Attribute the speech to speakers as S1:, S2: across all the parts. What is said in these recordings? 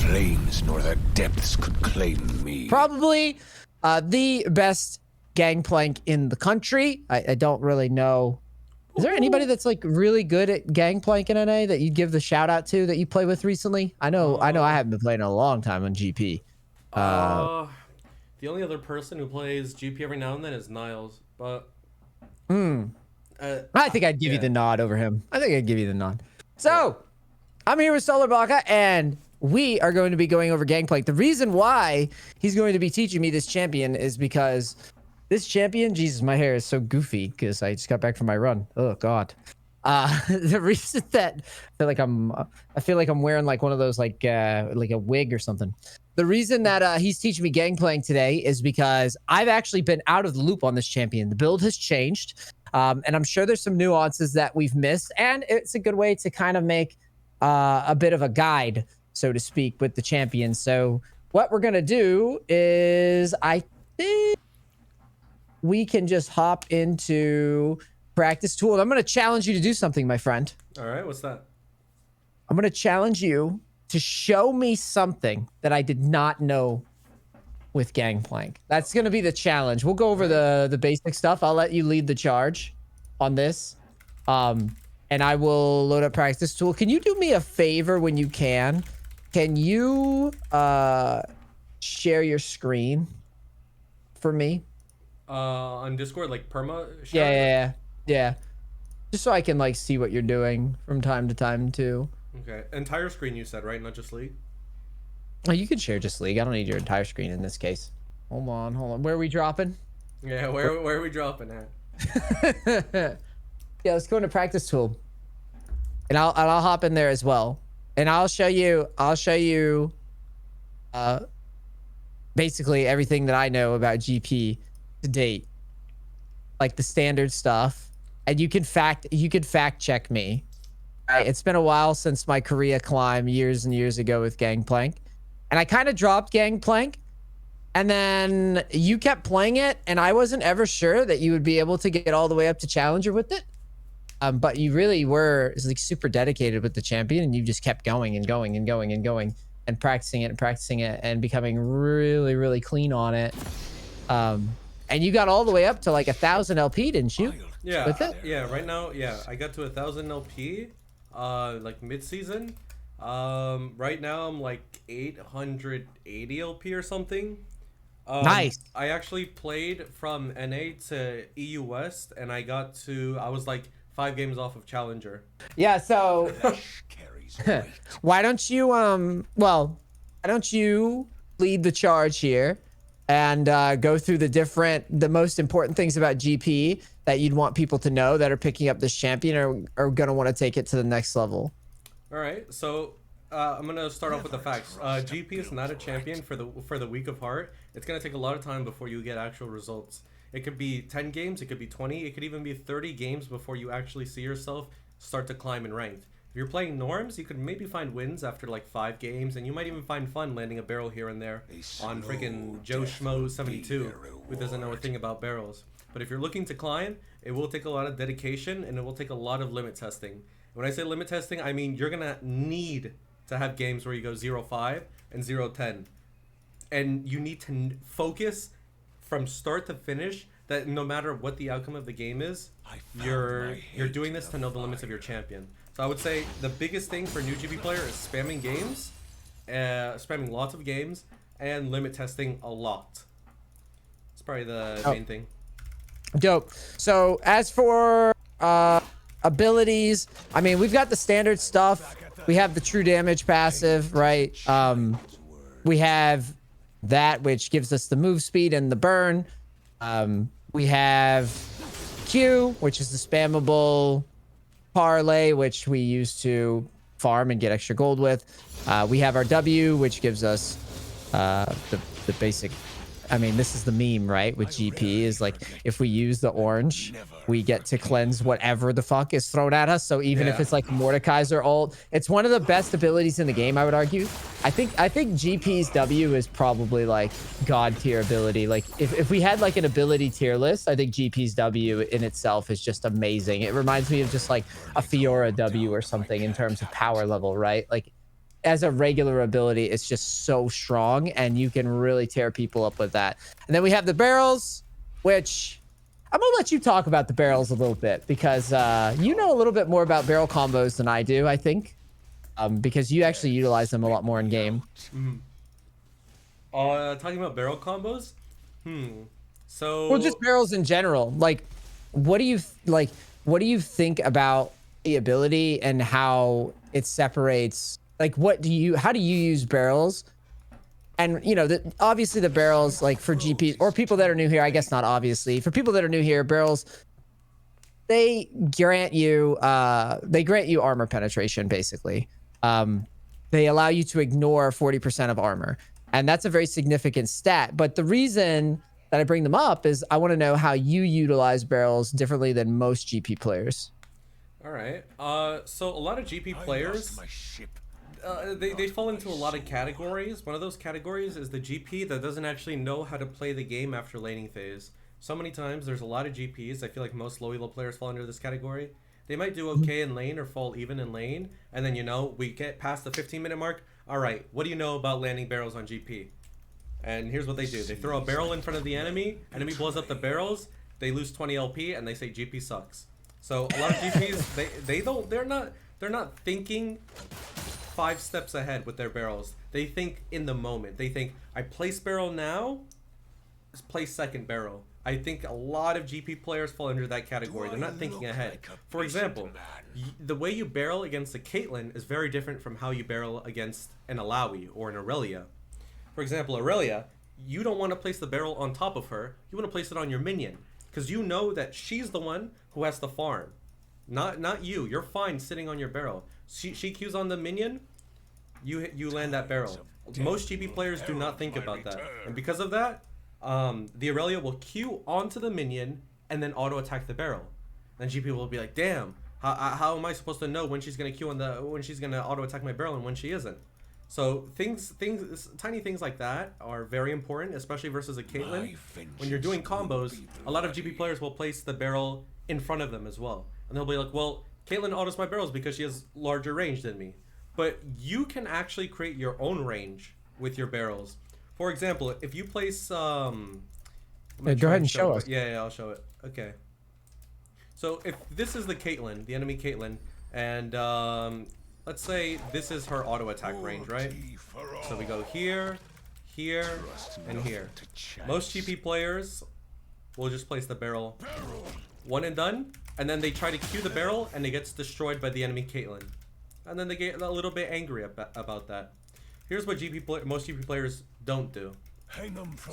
S1: flames nor the depths could claim me.
S2: Probably the best Gangplank in the country. I don't really know. Is there anybody that's like really good at Gangplank in NA that you'd give the shout out to that you play with recently? I know I haven't been playing in a long time on GP.
S3: The only other person who plays GP every now and then is Niles, but
S2: I think I'd give you the nod over him. I think I'd give you the nod. So, I'm here with Solarbacca, and we are going to be going over Gangplank. The reason why he's going to be teaching me this champion is because this champion, Jesus, my hair is so goofy because I just got back from my run. Oh God. The reason that I feel like I'm wearing like one of those like a wig or something. The reason that he's teaching me Gangplank today is because I've actually been out of the loop on this champion. The build has changed, and I'm sure there's some nuances that we've missed, and it's a good way to kind of make a bit of a guide, so to speak, with the champion. So what we're gonna do is, I think we can just hop into practice tool. I'm gonna challenge you to do something, my friend.
S3: all right, what's that?
S2: I'm gonna challenge you to show me something that I did not know with Gangplank. That's gonna be the challenge. We'll go over the basic stuff. I'll let you lead the charge on this. And I will load up practice tool. Can you do me a favor when you can? Can you share your screen for me?
S3: On Discord, like perma share?
S2: Yeah. Just so I can like see what you're doing from time to time too.
S3: Okay, entire screen you said, right? Not just League?
S2: Oh, you can share just League. I don't need your entire screen in this case. Hold on. Where are we dropping?
S3: Yeah, where are we dropping at?
S2: Yeah, let's go into practice tool. And I'll hop in there as well. And I'll show you basically everything that I know about GP to date. Like the standard stuff. And you can fact check me. Right? It's been a while since my Korea climb years and years ago with Gangplank. And I kind of dropped Gangplank. And then you kept playing it, and I wasn't ever sure that you would be able to get all the way up to Challenger with it. But you really were like super dedicated with the champion, and you just kept going and going and going and going and practicing it and becoming really, really clean on it. And you got all the way up to like 1,000 LP, didn't you?
S3: Yeah,
S2: with it?
S3: yeah. Right now, yeah, I got to 1,000 LP, like mid-season. Right now I'm like 880 LP or something.
S2: Nice.
S3: I actually played from NA to EU West, and I was like 5 games off of Challenger.
S2: Yeah, so why don't you lead the charge here and go through the most important things about GP that you'd want people to know that are picking up this champion or are gonna want to take it to the next level.
S3: All right, so I'm gonna start off with the facts. GP is not a champion for the weak of heart. It's gonna take a lot of time before you get actual results. It could be 10 games, it could be 20, it could even be 30 games before you actually see yourself start to climb in ranked. If you're playing norms, you could maybe find wins after like 5 games, and you might even find fun landing a barrel here and there on freaking Joe Schmo 72, who doesn't know a thing about barrels. But if you're looking to climb, it will take a lot of dedication, and it will take a lot of limit testing. When I say limit testing, I mean you're gonna need to have games where you go 0-5 and 0-10. And you need to focus from start to finish, that no matter what the outcome of the game is, you're doing this to know the limits of your champion. So I would say the biggest thing for a new GP player is spamming games, spamming lots of games, and limit testing a lot. It's probably the main thing.
S2: Dope. So as for abilities, I mean, we've got the standard stuff. We have the true damage passive, right? We have that, which gives us the move speed and the burn. We have Q, which is the spammable parlay, which we use to farm and get extra gold with. We have our W, which gives us the basic. I mean, this is the meme, right? With GP is like, if we use the orange, we get to cleanse whatever the fuck is thrown at us. So even if it's like Mordekaiser ult, it's one of the best abilities in the game, I would argue. I think GP's W is probably like god tier ability. Like if we had like an ability tier list, I think GP's W in itself is just amazing. It reminds me of just like a Fiora W or something in terms of power level, right? Like as a regular ability, it's just so strong, and you can really tear people up with that. And then we have the barrels, which I'm gonna let you talk about the barrels a little bit, because you know a little bit more about barrel combos than I do, I think, because you actually utilize them a lot more in game.
S3: Talking about barrel combos. So.
S2: Well, just barrels in general. Like, what do you What do you think about the ability and how it separates? Like, how do you use barrels? And you know, obviously the barrels, like for GPs or people that are new here, I guess not obviously. For people that are new here, barrels, they grant you armor penetration, basically. They allow you to ignore 40% of armor, and that's a very significant stat. But the reason that I bring them up is I want to know how you utilize barrels differently than most GP players.
S3: All right. So a lot of GP players, they fall into a lot of categories. One of those categories is the GP that doesn't actually know how to play the game after laning phase. So many times there's a lot of GPs. I feel like most low elo players fall under this category. They might do okay in lane or fall even in lane, and then, you know, we get past the 15-minute mark. All right, what do you know about landing barrels on GP? And here's what they do. They throw a barrel in front of the enemy blows up the barrels, they lose 20 LP, and they say GP sucks. So a lot of GPs, they're not thinking 5 steps ahead with their barrels. They think in the moment. They think, I place barrel now, let's place second barrel. I think a lot of GP players fall under that category. They're not thinking ahead. For example, the way you barrel against a Caitlyn is very different from how you barrel against an Alawi or an Aurelia. For example, Aurelia, you don't want to place the barrel on top of her. You want to place it on your minion, because you know that she's the one who has to farm, not you. You're fine sitting on your barrel. She Qs on the minion, you land that barrel. Most GP players do not think about that, and because of that, the Aurelia will Q onto the minion and then auto attack the barrel. Then GP will be like, damn, how am I supposed to know when she's gonna Q on when she's gonna auto attack my barrel and when she isn't? So tiny things like that are very important, especially versus a Caitlyn. When you're doing combos, a lot of GP players will place the barrel in front of them as well. And they'll be like, well, Caitlyn autos my barrels because she has larger range than me. But you can actually create your own range with your barrels. For example, if you place...
S2: go ahead and show us.
S3: Yeah, I'll show it. Okay. So if this is the Caitlyn, the enemy Caitlyn, and... let's say this is her auto attack range, right? So we go here, here, and here. Most GP players will just place the barrel one and done, and then they try to Q the barrel and it gets destroyed by the enemy Caitlyn. And then they get a little bit angry about that. Here's what most GP players don't do.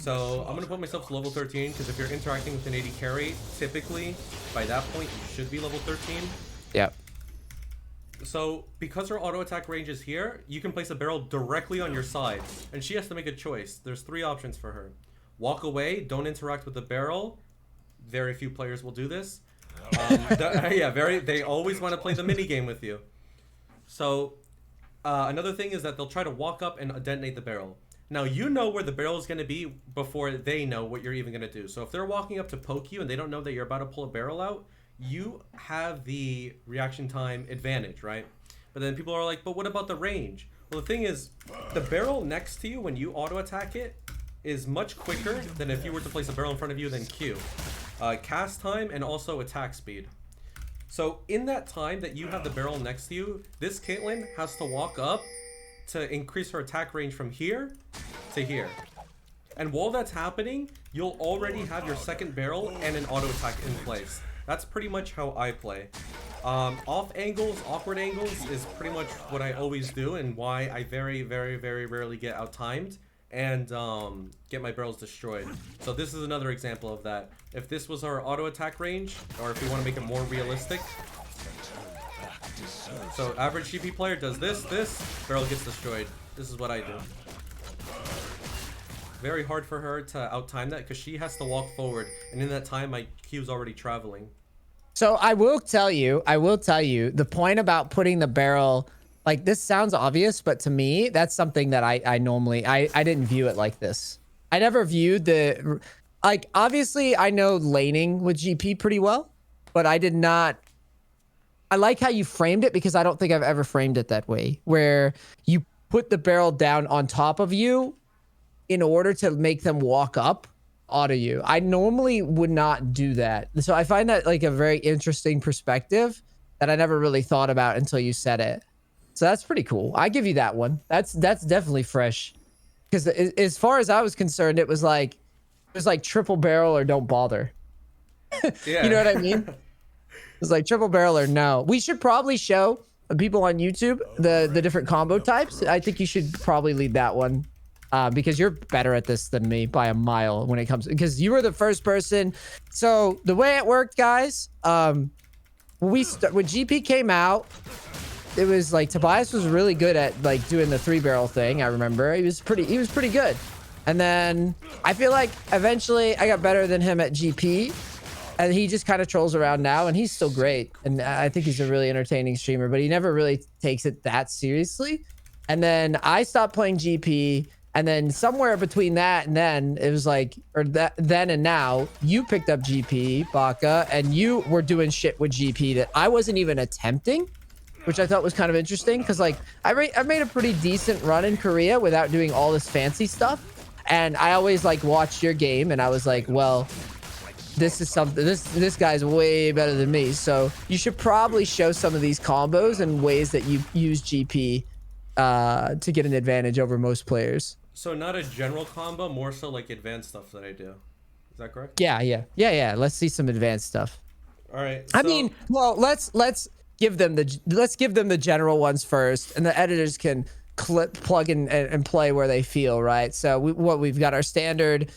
S3: So I'm going to put myself to level 13, because if you're interacting with an AD carry, typically by that point you should be level 13.
S2: Yep.
S3: So, because her auto attack range is here, you can place a barrel directly on your side, and she has to make a choice. There's 3 options for her. Walk away, don't interact with the barrel. Very few players will do this. They always want to play the mini game with you. So, another thing is that they'll try to walk up and detonate the barrel. Now, you know where the barrel is going to be before they know what you're even going to do. So, if they're walking up to poke you and they don't know that you're about to pull a barrel out, you have the reaction time advantage, right? But then people are like, but what about the range? Well, the thing is, the barrel next to you when you auto attack it is much quicker than if you were to place a barrel in front of you than Q. Cast time and also attack speed. So in that time that you have the barrel next to you, this Caitlyn has to walk up to increase her attack range from here to here. And while that's happening, you'll already have your second barrel and an auto attack in place. That's pretty much how I play. Off angles, awkward angles is pretty much what I always do, and why I very, very, very rarely get out-timed and get my barrels destroyed. So this is another example of that. If this was our auto attack range, or if we want to make it more realistic. So average GP player does this, barrel gets destroyed. This is what I do. Very hard for her to out-time that, because she has to walk forward, and in that time my Q's already traveling.
S2: So I will tell you, the point about putting the barrel, like, this sounds obvious, but to me, that's something that I normally, I didn't view it like this. I never viewed the, like, obviously I know laning with GP pretty well, but I did not, I like how you framed it, because I don't think I've ever framed it that way, where you put the barrel down on top of you in order to make them walk up auto you. I normally would not do that. So I find that like a very interesting perspective that I never really thought about until you said it. So that's pretty cool. I give you that one. That's definitely fresh. Because as far as I was concerned, it was like triple barrel or don't bother.
S3: Yeah.
S2: You know what I mean? It's like triple barrel or no. We should probably show people on YouTube the different combo types. I think you should probably lead that one. Because you're better at this than me by a mile when it comes, because you were the first person. So the way it worked, guys, when GP came out, it was like Tobias was really good at like doing the 3-barrel thing. I remember he was pretty good. And then I feel like eventually I got better than him at GP, and he just kind of trolls around now, and he's still great. And I think he's a really entertaining streamer, but he never really takes it that seriously. And then I stopped playing GP. And then somewhere between that and then it was like, or that then and now, you picked up GP, Baka, and you were doing shit with GP that I wasn't even attempting, which I thought was kind of interesting. Cause like I made a pretty decent run in Korea without doing all this fancy stuff. And I always like watched your game and I was like, well, this is something, this guy's way better than me. So you should probably show some of these combos and ways that you use GP to get an advantage over most players.
S3: So not a general combo, more so like advanced stuff that I do. Is that correct?
S2: Yeah. Let's see some advanced stuff.
S3: All right.
S2: I mean, well, let's give them the general ones first, and the editors can plug in and play where they feel, right? So we've got our standard,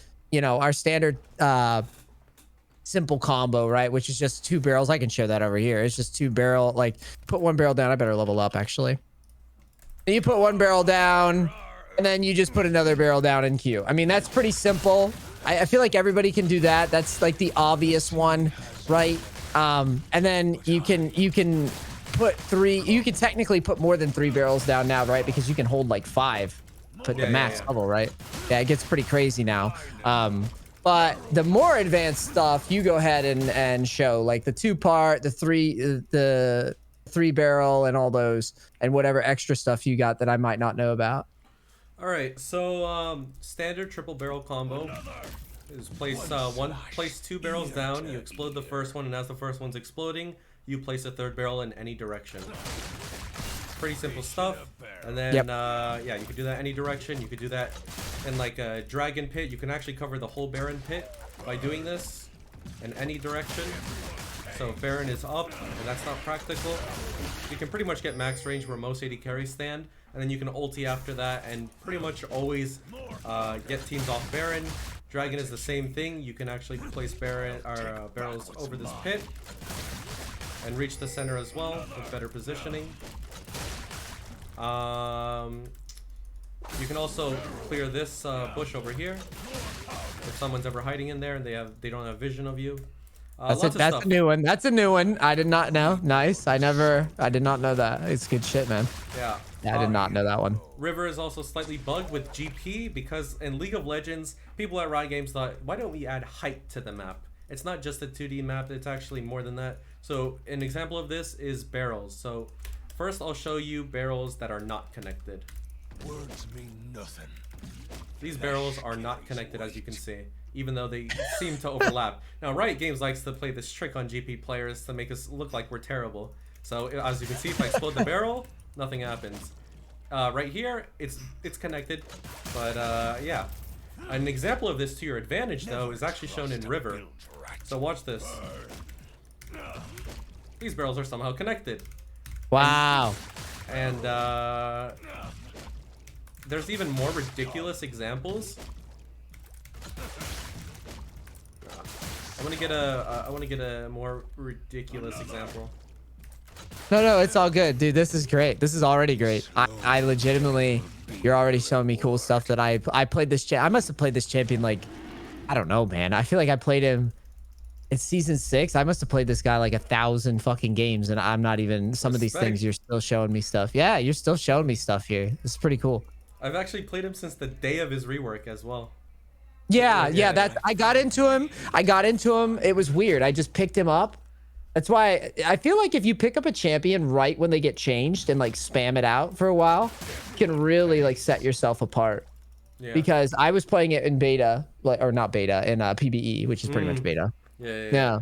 S2: simple combo, right? Which is just 2 barrels. I can show that over here. It's just 2 barrel. Like put 1 barrel down. I better level up actually. You put 1 barrel down, and then you just put another barrel down in queue. I mean, that's pretty simple. I feel like everybody can do that. That's like the obvious one, right? And then you can put 3. You can technically put more than 3 barrels down now, right? Because you can hold like 5, put the max level, right? Yeah, it gets pretty crazy now. But the more advanced stuff, you go ahead and show like the 2-part, the 3 barrel, and all those, and whatever extra stuff you got that I might not know about.
S3: All right, so standard triple barrel combo is place 2 barrels down. You explode the first one, and as the first one's exploding, you place a 3rd barrel in any direction. Pretty simple stuff. And then yeah, you can do that any direction. You could do that in like a dragon pit. You can actually cover the whole Baron pit by doing this in any direction. So Baron is up, and that's not practical. You can pretty much get max range where most AD carries stand, and then you can ulti after that and pretty much always get teams off Baron. Dragon is the same thing. You can actually place barrels over this pit and reach the center as well with better positioning. You can also clear this bush over here if someone's ever hiding in there and they don't have vision of you.
S2: That's a new one. That's a new one. I did not know. Nice. I did not know that. It's good shit, man.
S3: Yeah.
S2: I did not know that one.
S3: River is also slightly bugged with GP because in League of Legends, people at Riot Games thought, why don't we add height to the map? It's not just a 2D map, it's actually more than that. So an example of this is barrels. So first I'll show you barrels that are not connected.
S1: Words mean nothing.
S3: These barrels are not connected, as you can see, even though they seem to overlap. Now, Riot Games likes to play this trick on GP players to make us look like we're terrible. So, as you can see, if I explode the barrel, nothing happens. Right here, it's connected, but yeah. An example of this to your advantage, though, is actually shown in River. So watch this. These barrels are somehow connected.
S2: Wow.
S3: And there's even more ridiculous examples. I want to get a more ridiculous example.
S2: No, it's all good, dude. This is great. This is already great. I legitimately, you're already showing me cool stuff that I played this I must have played this champion like, I don't know, man. I feel like I played him. It's season 6. I must have played this guy like 1,000 fucking games, and I'm not even. Some of these things you're still showing me stuff. Yeah, you're still showing me stuff here. This is pretty cool.
S3: I've actually played him since the day of his rework as well.
S2: Yeah. I got into him. It was weird. I just picked him up, That's why I feel like if you pick up a champion right when they get changed and like spam it out for a while, you can really like set yourself apart.
S3: Yeah.
S2: Because I was playing it in beta, like, or not beta, in PBE, which is pretty much beta.
S3: Yeah.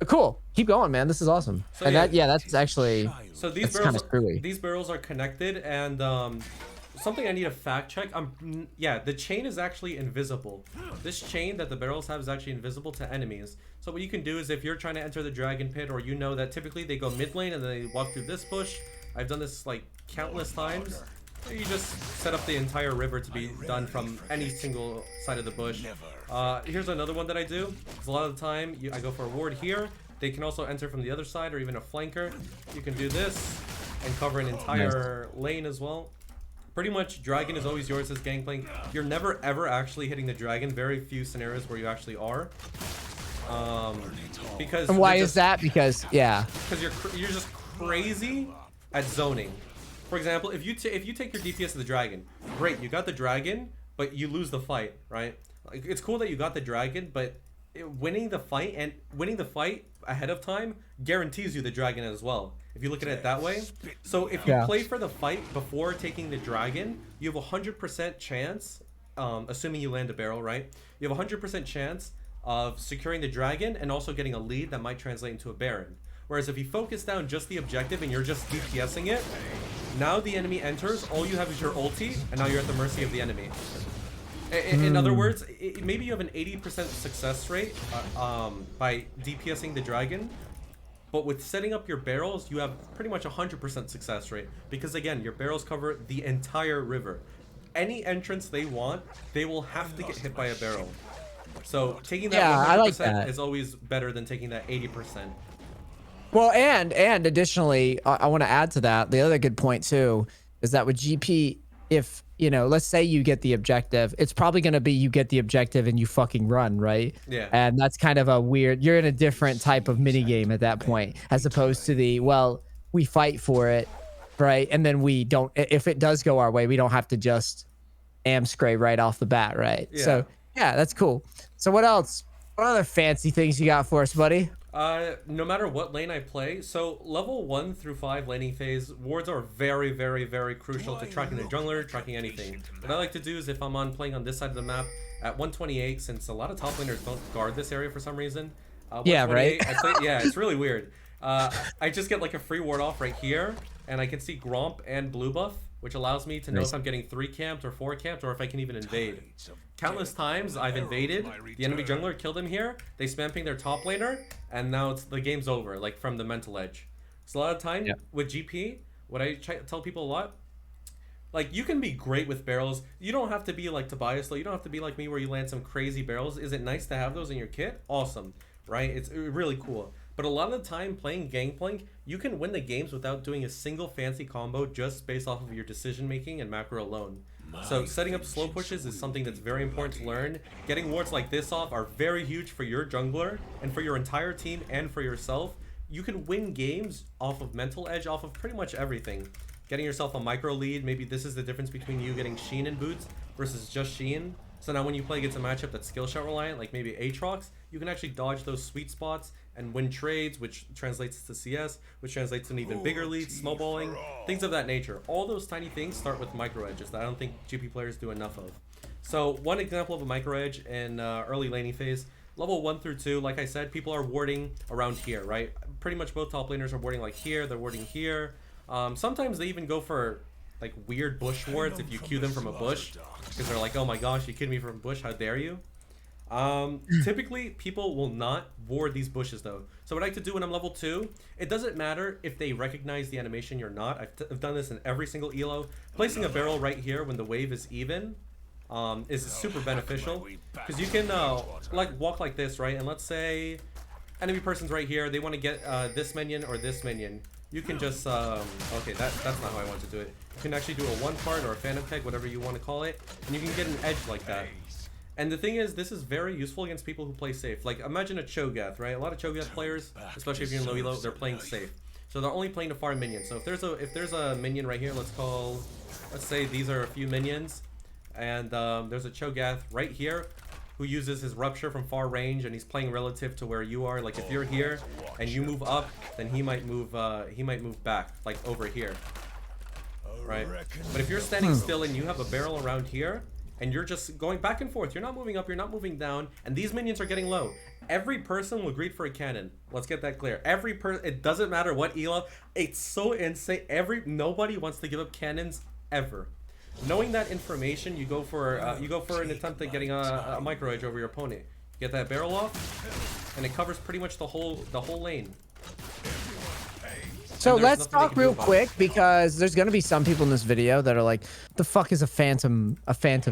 S2: Cool. Keep going, man. This is awesome.
S3: So,
S2: and
S3: yeah.
S2: that's actually
S3: So these
S2: that's kind of screwy.
S3: these barrels are connected, and something I need to fact check. Yeah, the chain is actually invisible. This chain that the barrels have is actually invisible to enemies. So what you can do is if you're trying to enter the dragon pit, or you know that typically they go mid lane and then they walk through this bush. I've done this like countless times. You just set up the entire river to be done from any single side of the bush. Here's another one that I do. Because a lot of the time, I go for a ward here. They can also enter from the other side, or even a flanker. You can do this and cover an entire lane as well. Pretty much, dragon is always yours as Gangplank. You're never ever actually hitting the dragon. Very few scenarios where you actually are. Because
S2: and why is that? Because
S3: because you're just crazy at zoning. For example, if you take your DPS of the dragon, great, you got the dragon, but you lose the fight, right? Like, it's cool that you got the dragon, but winning the fight ahead of time guarantees you the dragon as well. If you look at it that way. So if you play for the fight before taking the dragon, you have a 100% chance, assuming you land a barrel, right? You have a 100% chance of securing the dragon and also getting a lead that might translate into a baron. Whereas if you focus down just the objective and you're just DPSing it, now the enemy enters, all you have is your ulti, and now you're at the mercy of the enemy. In other words, maybe you have an 80% success rate by DPSing the dragon, but with setting up your barrels, you have pretty much 100% success rate. Because again, your barrels cover the entire river. Any entrance they want, they will have to get hit by a barrel. So taking that 100% is always better than taking that 80%.
S2: Well, and additionally, I want to add to that. The other good point too is that with GP, if you know, let's say you get the objective, it's probably going to be you get the objective and you fucking run, right?
S3: Yeah.
S2: And that's kind of a weird. You're in a different type of mini game at that point, as opposed to the we fight for it, right? And then we don't. If it does go our way, we don't have to just scray right off the bat, right?
S3: Yeah.
S2: So yeah, that's cool. So what else? What other fancy things you got for us, buddy?
S3: No matter what lane I play, so level 1 through 5 laning phase, wards are very, very, very crucial to tracking the jungler, tracking anything. What I like to do is if I'm playing on this side of the map at 128, since a lot of top laners don't guard this area for some reason.
S2: Yeah, right?
S3: It's really weird. I just get like a free ward off right here, and I can see Gromp and blue buff, which allows me to know if I'm getting 3 camped or 4 camped, or if I can even invade. Countless times I've invaded, the enemy jungler killed him here, they spam ping their top laner, and now the game's over, like from the mental edge. So a lot of time with GP, what I tell people a lot, like you can be great with barrels. You don't have to be like Tobias though. You don't have to be like me where you land some crazy barrels. Is it nice to have those in your kit? Awesome, right? It's really cool. But a lot of the time playing Gangplank, you can win the games without doing a single fancy combo just based off of your decision making and macro alone. So setting up slow pushes is something that's very important to learn. Getting wards like this off are very huge for your jungler and for your entire team and for yourself. You can win games off of mental edge, off of pretty much everything. Getting yourself a micro lead, maybe this is the difference between you getting Sheen and boots versus just Sheen. So now when you play against a matchup that's skill shot reliant, like maybe Aatrox, you can actually dodge those sweet spots and win trades, which translates to CS, which translates to an even bigger lead, snowballing, things of that nature. All those tiny things start with micro edges that I don't think GP players do enough of. So one example of a micro edge in early laning phase, level 1 through 2, like I said, people are warding around here, right? Pretty much both top laners are warding like here, they're warding here. Sometimes they even go for like weird bush wards if you cue them from a bush, because they're like, oh my gosh, you kidding me from a bush, how dare you? Typically people will not ward these bushes though. So what I like to do when I'm level 2, it doesn't matter if they recognize the animation or not. I've done this in every single elo. Placing a barrel right here when the wave is even is super beneficial, because you can like walk like this, right? And let's say enemy person's right here, they want to get this minion or this minion. You can just okay, that's not how I want to do it. You can actually do a one part or a phantom peg, whatever you want to call it, and you can get an edge like that. And the thing is, this is very useful against people who play safe. Like, imagine a Cho'Gath, right? A lot of Cho'Gath players, especially if you're in low elo, they're playing safe. So they're only playing to farm minions. So if there's a minion right here, let's say these are a few minions, and there's a Cho'Gath right here. who uses his rupture from far range, and he's playing relative to where you are. Like if you're here and you move up, then he might move back, like over here, right? But if you're standing still and you have a barrel around here and you're just going back and forth, you're not moving up, you're not moving down, and these minions are getting low, every person will greed for a cannon. Let's get that clear. Every person, it doesn't matter what elo, it's so insane. Nobody wants to give up cannons ever. Knowing that information, you go for an attempt at getting a micro edge over your opponent. You get that barrel off, and it covers pretty much the whole lane.
S2: So let's talk real quick, because there's gonna be some people in this video that are like, "The fuck is a phantom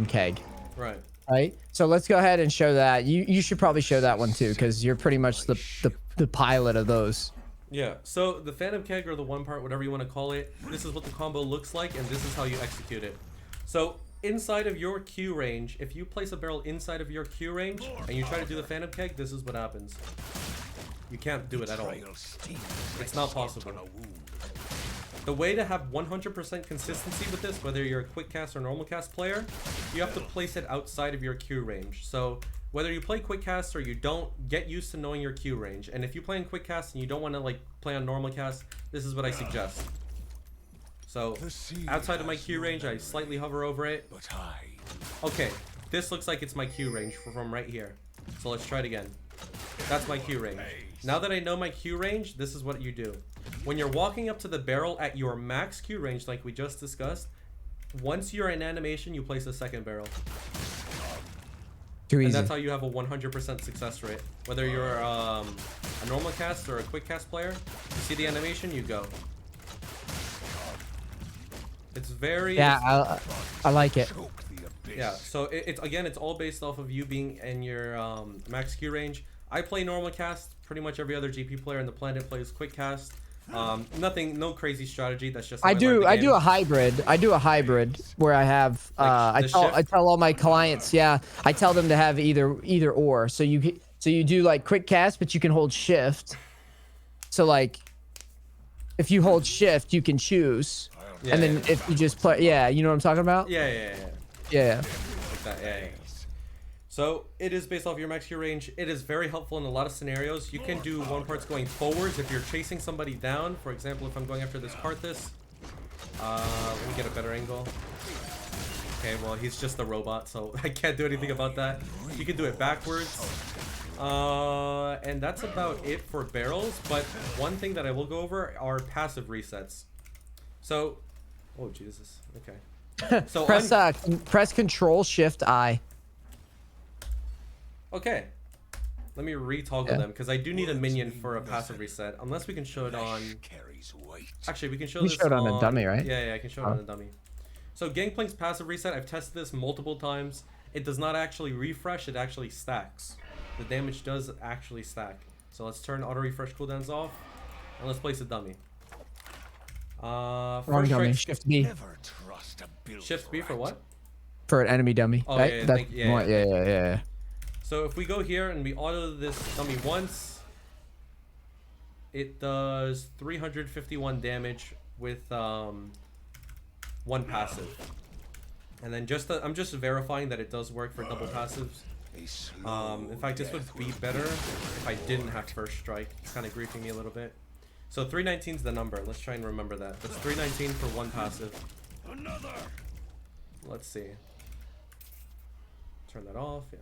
S2: keg?"
S3: Right.
S2: Right. So let's go ahead and show that. You should probably show that one too, because you're pretty much the pilot of those.
S3: Yeah, so the Phantom Keg, or the one part, whatever you want to call it, this is what the combo looks like, and this is how you execute it. So inside of your Q range, if you place a barrel inside of your Q range and you try to do the Phantom Keg, this is what happens. You can't do it at all. It's not possible. The way to have 100% consistency with this, whether you're a quick cast or normal cast player, you have to place it outside of your Q range. So whether you play quick cast or you don't, get used to knowing your Q range. And if you play in quick cast and you don't want to like play on normal cast, this is what I suggest. So outside of my Q range, I slightly hover over it. Okay, this looks like it's my Q range from right here. So let's try it again. That's my Q range. Now that I know my Q range, this is what you do. When you're walking up to the barrel at your max Q range, like we just discussed, once you're in animation, you place a second barrel.
S2: Too easy.
S3: And that's how you have a 100% success rate. Whether you're a normal cast or a quick cast player, you see the animation, you go. It's very...
S2: Yeah, I like it.
S3: Yeah, so it's all based off of you being in your max Q range. I play normal cast. Pretty much every other GP player on the planet plays quick cast. No crazy strategy. That's just how
S2: I do a hybrid. I do a hybrid where I have I tell all my clients, yeah, I tell them to have either or. So you do like quick cast, but you can hold shift. So like if you hold shift, you can choose. Yeah, and then if you just play, yeah, you know what I'm talking about?
S3: Yeah. Like that, yeah. So it is based off your max Q range. It is very helpful in a lot of scenarios. You can do one parts going forwards if you're chasing somebody down. For example, if I'm going after this Karthus, let me get a better angle. Okay, well, he's just a robot, so I can't do anything about that. You can do it backwards. And that's about it for barrels. But one thing that I will go over are passive resets. So, oh Jesus, okay. So
S2: press Control Shift I.
S3: Okay, let me re-toggle them, because I do need a minion for a passive reset. Unless we can show it on... Actually, we can show this
S2: on a dummy, right?
S3: Yeah, I can show it on a dummy. So Gangplank's passive reset, I've tested this multiple times. It does not actually refresh, it actually stacks. The damage does actually stack. So let's turn auto refresh cooldowns off, and let's place a dummy.
S2: Wrong dummy. Shift B.
S3: Shift B for what?
S2: For an enemy dummy.
S3: Oh,
S2: right? Yeah.
S3: So if we go here and we auto this dummy once, it does 351 damage with one passive. And then I'm just verifying that it does work for double passives. In fact, this would be better if I didn't have first strike. It's kind of griefing me a little bit. So 319 is the number. Let's try and remember that. That's 319 for one passive. Let's see. Turn that off. Yeah.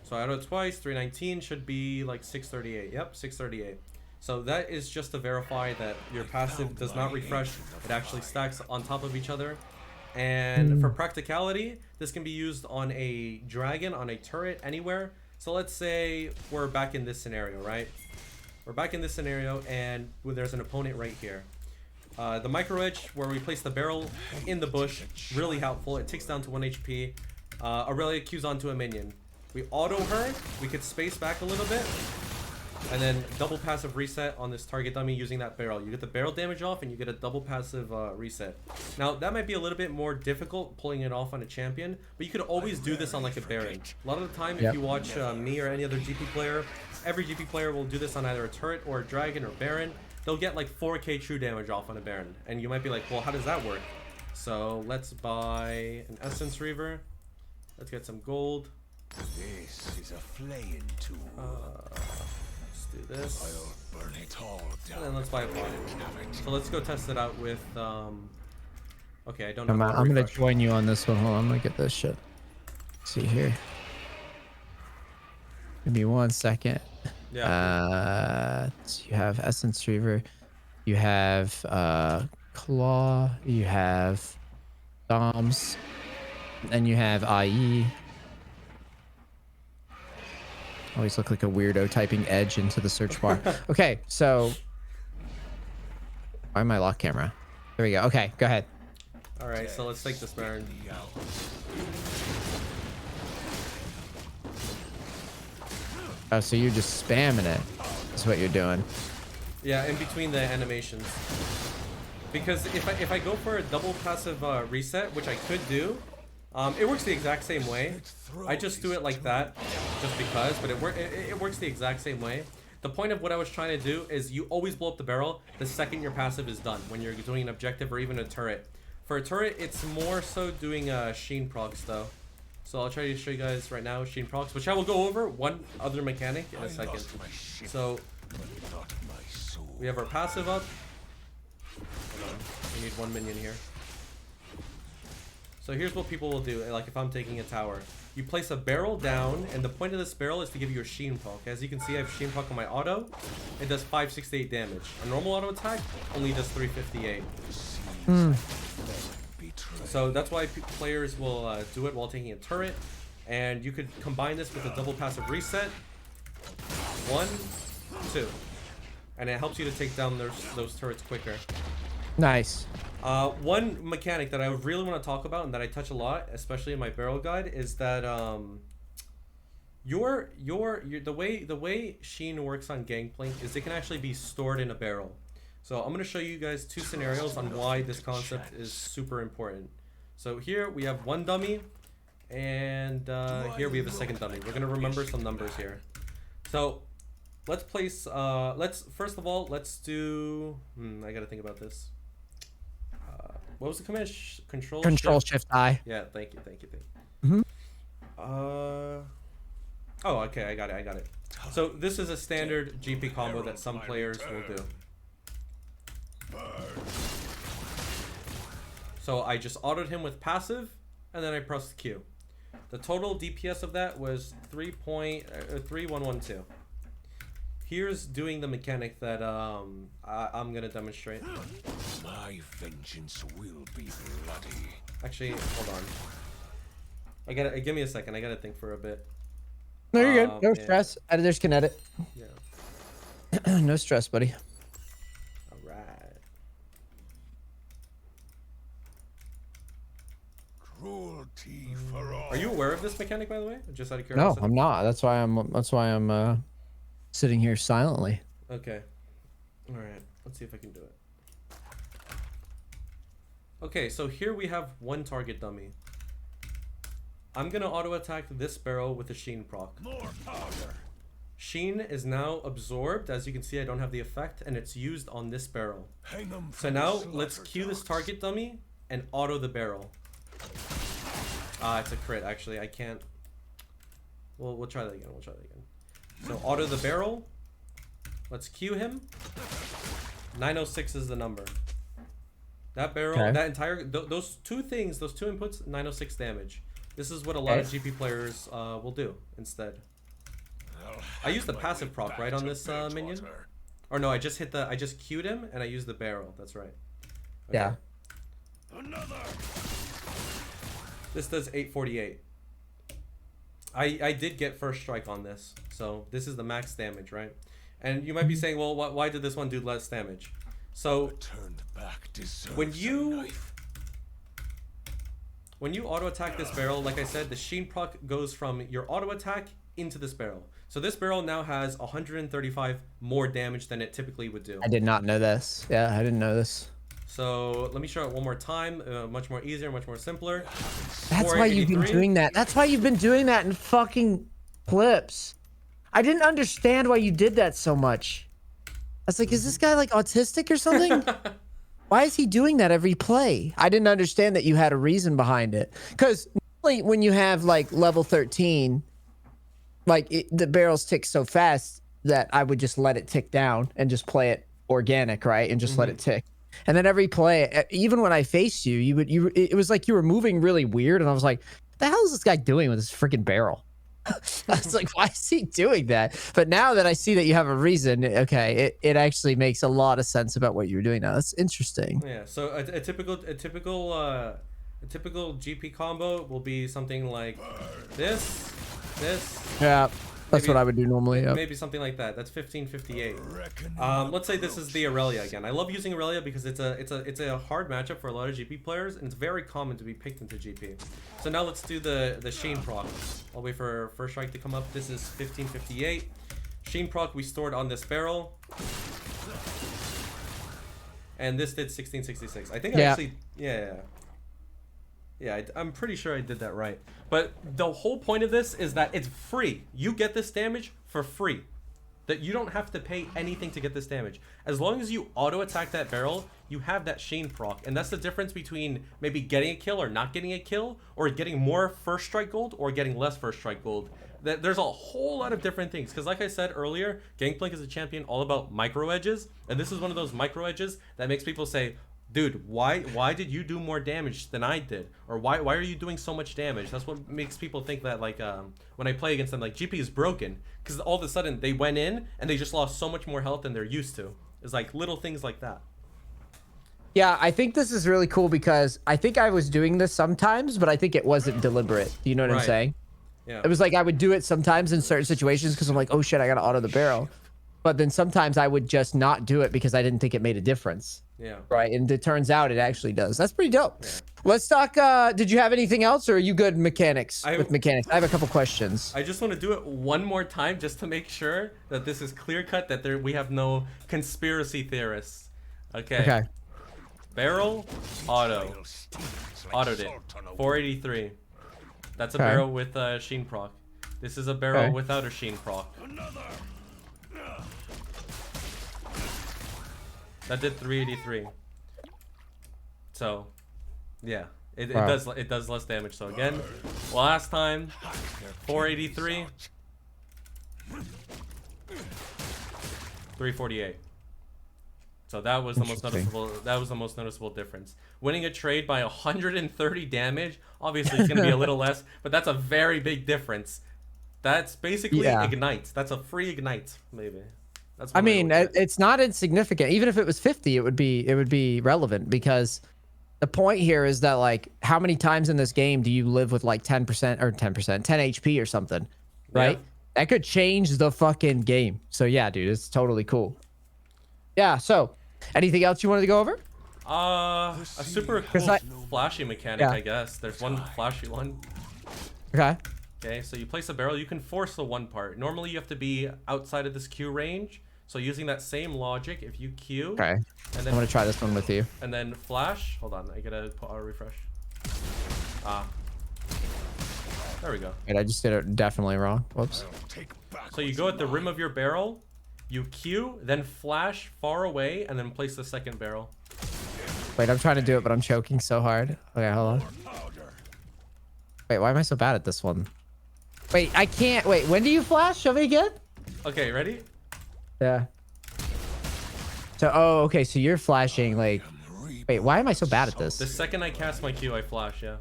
S3: So I auto twice. 319 should be like 638. Yep, 638. So that is just to verify that your passive does not refresh. It actually stacks on top of each other. And for practicality, this can be used on a dragon, on a turret, anywhere. So let's say we're back in this scenario, right? We're back in this scenario, and there's an opponent right here. The micro edge, where we place the barrel in the bush, really helpful. It takes down to 1 HP. Aurelia Q's onto a minion. We auto her, we could space back a little bit, and then double passive reset on this target dummy using that barrel. You get the barrel damage off, and you get a double passive reset. Now, that might be a little bit more difficult pulling it off on a champion, but you could always do this on like a Baron. A lot of the time, if you watch me or any other GP player, every GP player will do this on either a turret or a dragon or Baron. They'll get like 4k true damage off on a Baron, and you might be like, well, how does that work? So let's buy an Essence Reaver. Let's get some gold.
S1: This is a flaying tool.
S3: Let's do this.
S1: I'll burn it all down.
S3: And then let's buy a pot. So let's go test it out with okay, I don't know.
S2: I'm gonna join you on this one. Hold on, I'm gonna get this shit. See here. Give me 1 second.
S3: Yeah.
S2: You have Essence Reaver. You have Claw. You have Doms. And you have IE. Always look like a weirdo typing edge into the search bar. Okay, so why my lock camera? There we go. Okay, go ahead.
S3: All right, so let's take this Baron.
S2: Oh, so you're just spamming it. That's what you're doing.
S3: Yeah, in between the animations. Because if I go for a double passive reset, which I could do, it works the exact same way. I just do it like that, just because. But it works the exact same way. The point of what I was trying to do is you always blow up the barrel the second your passive is done. When you're doing an objective or even a turret. For a turret, it's more so doing Sheen procs though. So I'll try to show you guys right now Sheen procs, which I will go over one other mechanic in a second. So we have our passive up. Hold on. We need 1 minion here. So here's what people will do, like if I'm taking a tower. You place a barrel down, and the point of this barrel is to give you a Sheen proc. As you can see, I have Sheen proc on my auto. It does 568 damage. A normal auto attack only does 358. So that's why players will do it while taking a turret. And you could combine this with a double passive reset. 1, 2. And it helps you to take down those turrets quicker.
S2: Nice.
S3: One mechanic that I really want to talk about and that I touch a lot, especially in my barrel guide, is that the way Sheen works on Gangplank is it can actually be stored in a barrel. So I'm going to show you guys 2 scenarios on why this concept is super important. So here we have 1 dummy, and here we have a second dummy. We're going to remember some numbers here. So let's place, first of all, let's do, I got to think about this. What was the command? Control
S2: Shift I.
S3: Yeah, thank you.
S2: Mm-hmm.
S3: Oh, okay, I got it. So this is a standard GP combo that some players will do. So I just autoed him with passive, and then I pressed Q. The total DPS of that was 3.3112. Here's doing the mechanic that I'm gonna demonstrate.
S1: My vengeance will be bloody.
S3: Actually, hold on. Give me a second. I gotta think for a bit.
S2: No, you're good. No stress. Editor's can edit.
S3: Yeah.
S2: No stress, buddy.
S3: All right.
S1: Cruelty for all.
S3: Are you aware of this mechanic, by the way? Just out of
S2: No,
S3: curiosity.
S2: I'm not. That's why I'm sitting here silently.
S3: Okay. All right. Let's see if I can do it. Okay, so here we have 1 target dummy. I'm gonna auto attack this barrel with a Sheen proc.
S1: More powder.
S3: Sheen is now absorbed. As you can see, I don't have the effect, and it's used on this barrel.
S1: Hang 'em
S3: So
S1: from
S3: now
S1: the
S3: let's
S1: slaughter
S3: cue this
S1: dogs.
S3: target dummy and auto the barrel. It's a crit. Actually, I can't. We'll try that again. So auto the barrel. Let's cue him. 906 is the number. That barrel,
S2: Okay.
S3: that entire, those 2 things, those 2 inputs, 906 damage. This is what a lot of GP players will do instead. I used the
S1: My
S3: passive
S1: way
S3: proc
S1: back
S3: right on
S1: to
S3: this minion.
S1: Bridgewater.
S3: Or no, I just cued him and I used the barrel. That's right. Okay.
S2: Yeah.
S1: Another.
S3: This does 848. I did get first strike on this, so this is the max damage, right? And you might be saying, well, why did this one do less damage? So
S1: Turned back deserves
S3: when
S1: a
S3: you
S1: knife.
S3: auto attack this barrel, like I said, the Sheen proc goes from your auto attack into this barrel. So this barrel now has 135 more damage than it typically would do.
S2: I did not know this. Yeah, I didn't know this.
S3: So let me show it one more time. Much more easier, much more simpler.
S2: That's why you've been
S3: 483.
S2: doing that. That's why you've been doing that in fucking clips. I didn't understand why you did that so much. I was like, is this guy like autistic or something? Why is he doing that every play? I didn't understand that you had a reason behind it. Because Like, when you have like level 13, like the barrels tick so fast that I would just let it tick down and just play it organic, right? And just let it tick. And then every play, even when I faced you, it was like you were moving really weird, and I was like, "What the hell is this guy doing with this freaking barrel?" I was like, "Why is he doing that?" But now that I see that you have a reason, okay, it actually makes a lot of sense about what you're doing now. That's interesting.
S3: Yeah. So a typical GP combo will be something like this.
S2: Yeah, that's
S3: Maybe-
S2: what I would do normally. Yep.
S3: Maybe something like that. That's 1558. Let's say this is the Aurelia again. I love using Aurelia because it's a hard matchup for a lot of GP players, and it's very common to be picked into GP. So now let's do the Sheen proc. I'll wait for first strike to come up. This is 1558. Sheen proc we stored on this barrel, and this did 1666. I think I actually I'm pretty sure I did that right. But the whole point of this is that it's free. You get this damage for free. That you don't have to pay anything to get this damage. As long as you auto attack that barrel, you have that Sheen proc. And that's the difference between maybe getting a kill or not getting a kill, or getting more first strike gold or getting less first strike gold. There's a whole lot of different things. Because like I said earlier, Gangplank is a champion all about micro edges. And this is one of those micro edges that makes people say, dude, why did you do more damage than I did? Or why are you doing so much damage? That's what makes people think that, like, when I play against them, like, GP is broken. Because all of a sudden, they went in, and they just lost so much more health than they're used to. It's like little things like that.
S2: Yeah, I think this is really cool because I think I was doing this sometimes, but I think it wasn't deliberate. Do you know what I'm saying?
S3: Yeah.
S2: It was like I would do it sometimes in certain situations because I'm like, oh shit, I gotta auto the barrel. But then sometimes I would just not do it because I didn't think it made a difference.
S3: Yeah.
S2: Right, and it turns out it actually does. That's pretty dope. Yeah. Let's talk. Did you have anything else, or are you good mechanics? With mechanics, I have a couple questions.
S3: I just want to do it one more time just to make sure that this is clear cut. That we have no conspiracy theorists. Okay.
S2: Okay.
S3: Barrel, autoed it. 483. That's a barrel with Sheen proc. This is a barrel without a Sheen proc. That did 383. So, yeah, it does less damage. So again, last time, 483, 348. So that was the most noticeable. That was the most noticeable difference. Winning a trade by 130 damage. Obviously, it's gonna be a little less, but that's a very big difference. That's basically ignite. That's a free ignite, maybe. That's
S2: I mean, it's not insignificant. Even if it was 50, it would be relevant because the point here is that, like, how many times in this game do you live with like 10% or 10 HP or something, right? Yeah. That could change the fucking game. So yeah, dude, it's totally cool. Yeah. So, anything else you wanted to go over?
S3: A super cool flashy mechanic, I guess. There's one flashy one.
S2: Okay.
S3: Okay, so you place a barrel, you can force the one part. Normally you have to be outside of this Q range. So using that same logic, if you Q,
S2: okay, and then I'm gonna try this one with you.
S3: And then flash. Hold on, I gotta put a refresh. There we go.
S2: Wait, I just did it definitely wrong. Whoops.
S3: So you go at the rim of your barrel, you Q, then flash far away, and then place the second barrel.
S2: Wait, I'm trying to do it, but I'm choking so hard. Okay, hold on. Wait, why am I so bad at this one? Wait, I can't. Wait, when do you flash? Show me again.
S3: Okay, ready?
S2: Yeah. So, oh, okay. So you're flashing like. Wait, why am I so bad at this?
S3: The second I cast my Q, I flash. Yeah.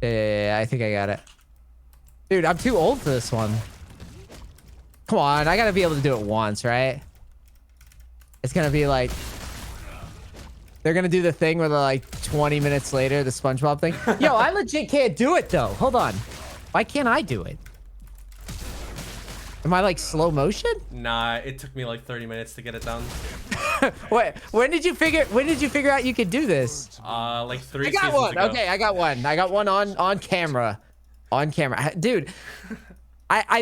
S2: Yeah, I think I got it. Dude, I'm too old for this one. Come on, I gotta be able to do it once, right? It's gonna be like. They're gonna do the thing where they're like 20 minutes later, the SpongeBob thing. Yo, I legit can't do it though. Hold on. Why can't I do it? Am I like slow motion?
S3: Nah, it took me like 30 minutes to get it done.
S2: Wait, when did you figure out you could do this?
S3: Like 3
S2: I got
S3: seasons
S2: one.
S3: ago.
S2: Okay, I got one. I got one on camera. On camera. Dude,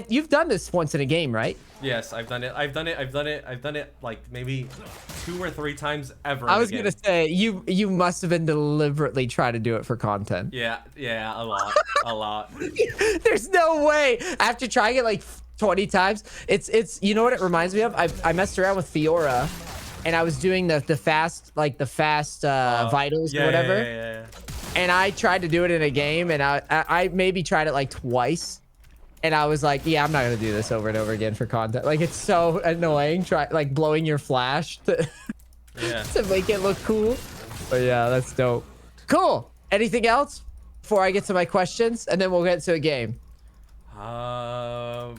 S2: you've done this once in a game, right?
S3: Yes, I've done it. I've done it like maybe 2 or 3 times ever.
S2: I was gonna say you must have been deliberately trying to do it for content.
S3: Yeah, a lot.
S2: There's no way. After trying it like 20 times, it's you know what it reminds me of? I messed around with Fiora, and I was doing the fast vitals or whatever.
S3: Yeah.
S2: and I tried to do it in a game, and I maybe tried it like twice, and I was like, yeah, I'm not gonna do this over and over again for content. Like, it's so annoying. Try like blowing your flash to, to make it look cool. But yeah, that's dope. Cool. Anything else before I get to my questions, and then we'll get to a game?
S3: I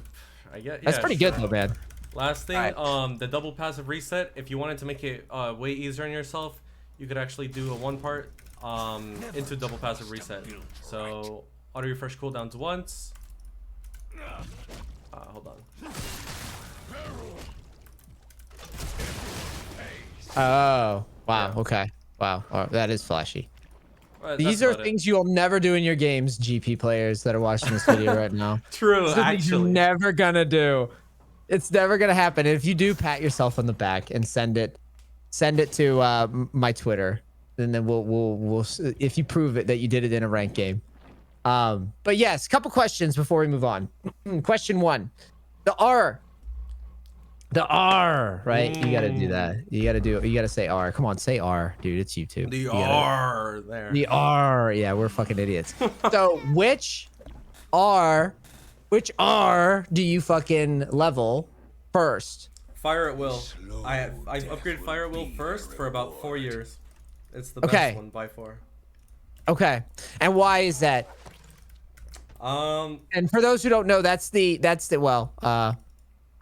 S3: guess
S2: That's pretty good though, man.
S3: Last thing, the double passive reset. If you wanted to make it way easier on yourself, you could actually do a one part into double passive reset. So auto refresh cooldowns once. Hold on.
S2: Oh, wow.
S3: Yeah.
S2: Okay. Wow. Oh, that is flashy.
S3: These
S2: These are things you'll never do in your games, GP players that are watching this video right now.
S3: True,
S2: These are things you're
S3: actually.
S2: never gonna do. It's never gonna happen. If you do, pat yourself on the back and send it to my Twitter, and then we'll if you prove it that you did it in a ranked game. But yes, a couple questions before we move on. Question 1, the R, right? You gotta do that. You gotta say R. Come on, say R, dude. It's YouTube.
S3: The R there.
S2: The R. Yeah, we're fucking idiots. So which R do you fucking level first?
S3: Fire at Will. I upgraded Fire at Will first for about 4 years. It's the best one by far.
S2: Okay. And why is that? And for those who don't know, that's the well,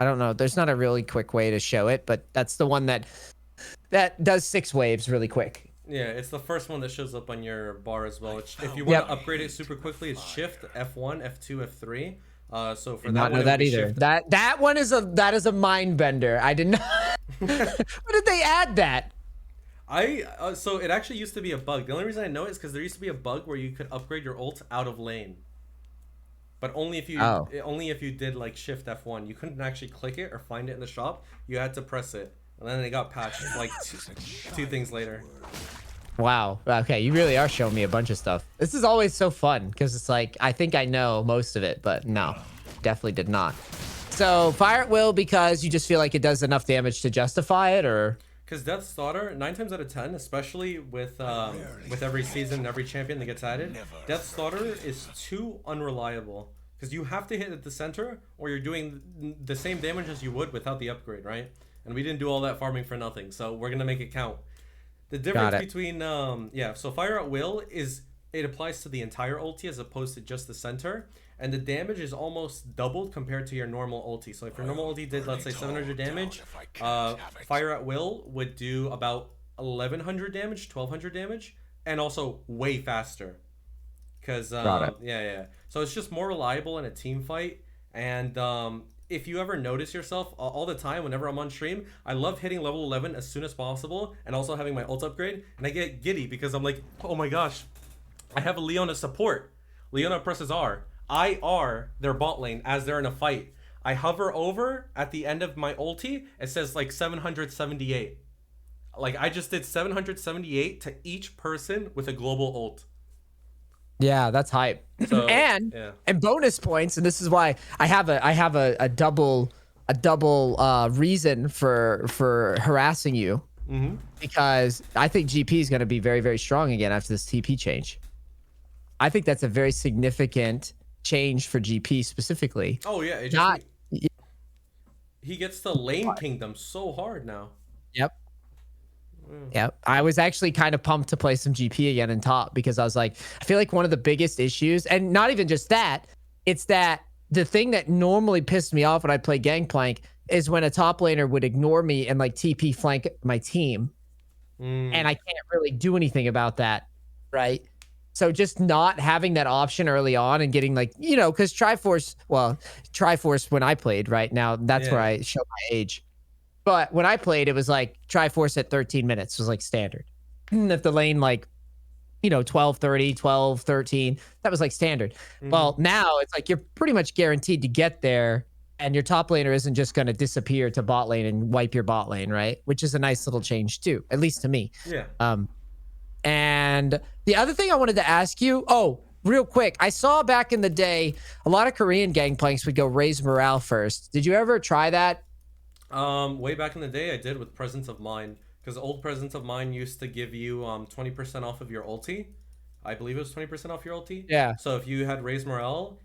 S2: I don't know. There's not a really quick way to show it, but that's the one that does 6 waves really quick.
S3: Yeah, it's the first one that shows up on your bar as well. If you want to upgrade it super quickly, it's Shift F1, F2, F3. So for
S2: not know that either. That one is a mind bender. I did not. When did they add that?
S3: So it actually used to be a bug. The only reason I know it is because there used to be a bug where you could upgrade your ult out of lane. But only if you did like Shift F1. You couldn't actually click it or find it in the shop. You had to press it. And then it got patched like two things later.
S2: Wow. Okay, you really are showing me a bunch of stuff. This is always so fun because it's like I think I know most of it, but no, definitely did not. So fire at will because you just feel like it does enough damage to justify it, or?
S3: Because Death's Daughter, 9 times out of 10, especially with every season, every champion that gets added, Death's Daughter is too unreliable. Because you have to hit at the center, or you're doing the same damage as you would without the upgrade, right? And we didn't do all that farming for nothing, so we're gonna make it count. The difference between so Fire at Will is it applies to the entire ulti as opposed to just the center, and the damage is almost doubled compared to your normal ulti. So if your normal ulti did, let's say, 700 damage, Fire at Will would do about 1100 damage, 1200 damage, and also way faster. Because so it's just more reliable in a team fight. And if you ever notice yourself all the time, whenever I'm on stream, I love hitting level 11 as soon as possible and also having my ult upgrade, and I get giddy because I'm like, oh my gosh, I have a Leona support. Leona presses R. I R their bot lane as they're in a fight. I hover over at the end of my ulti, it says like 778. Like I just did 778 to each person with a global ult.
S2: Yeah, that's hype.
S3: So,
S2: and bonus points, and this is why I have a double reason for harassing you, because I think GP is going to be very, very strong again after this TP change. I think that's a very significant change for GP specifically.
S3: Oh yeah, he gets to lane kingdom so hard now.
S2: Yep. I was actually kind of pumped to play some GP again in top because I was like, I feel like one of the biggest issues, and not even just that, it's that the thing that normally pissed me off when I play Gangplank is when a top laner would ignore me and like TP flank my team. And I can't really do anything about that, right? So just not having that option early on and getting like, because Triforce when I played, right now, that's where I show my age. But when I played, it was like Triforce at 13 minutes was like standard. If the lane 12:30, 12:13, that was like standard. Well, now it's like you're pretty much guaranteed to get there, and your top laner isn't just going to disappear to bot lane and wipe your bot lane, right? Which is a nice little change too, at least to me.
S3: Yeah.
S2: And the other thing I wanted to ask you, real quick, I saw back in the day a lot of Korean Gangplanks would go raise morale first. Did you ever try that?
S3: Way back in the day, I did with Presence of Mind, because old Presence of Mind used to give you 20% off of your ulti, I believe it was 20% off your ulti.
S2: Yeah.
S3: So if you had raised morale,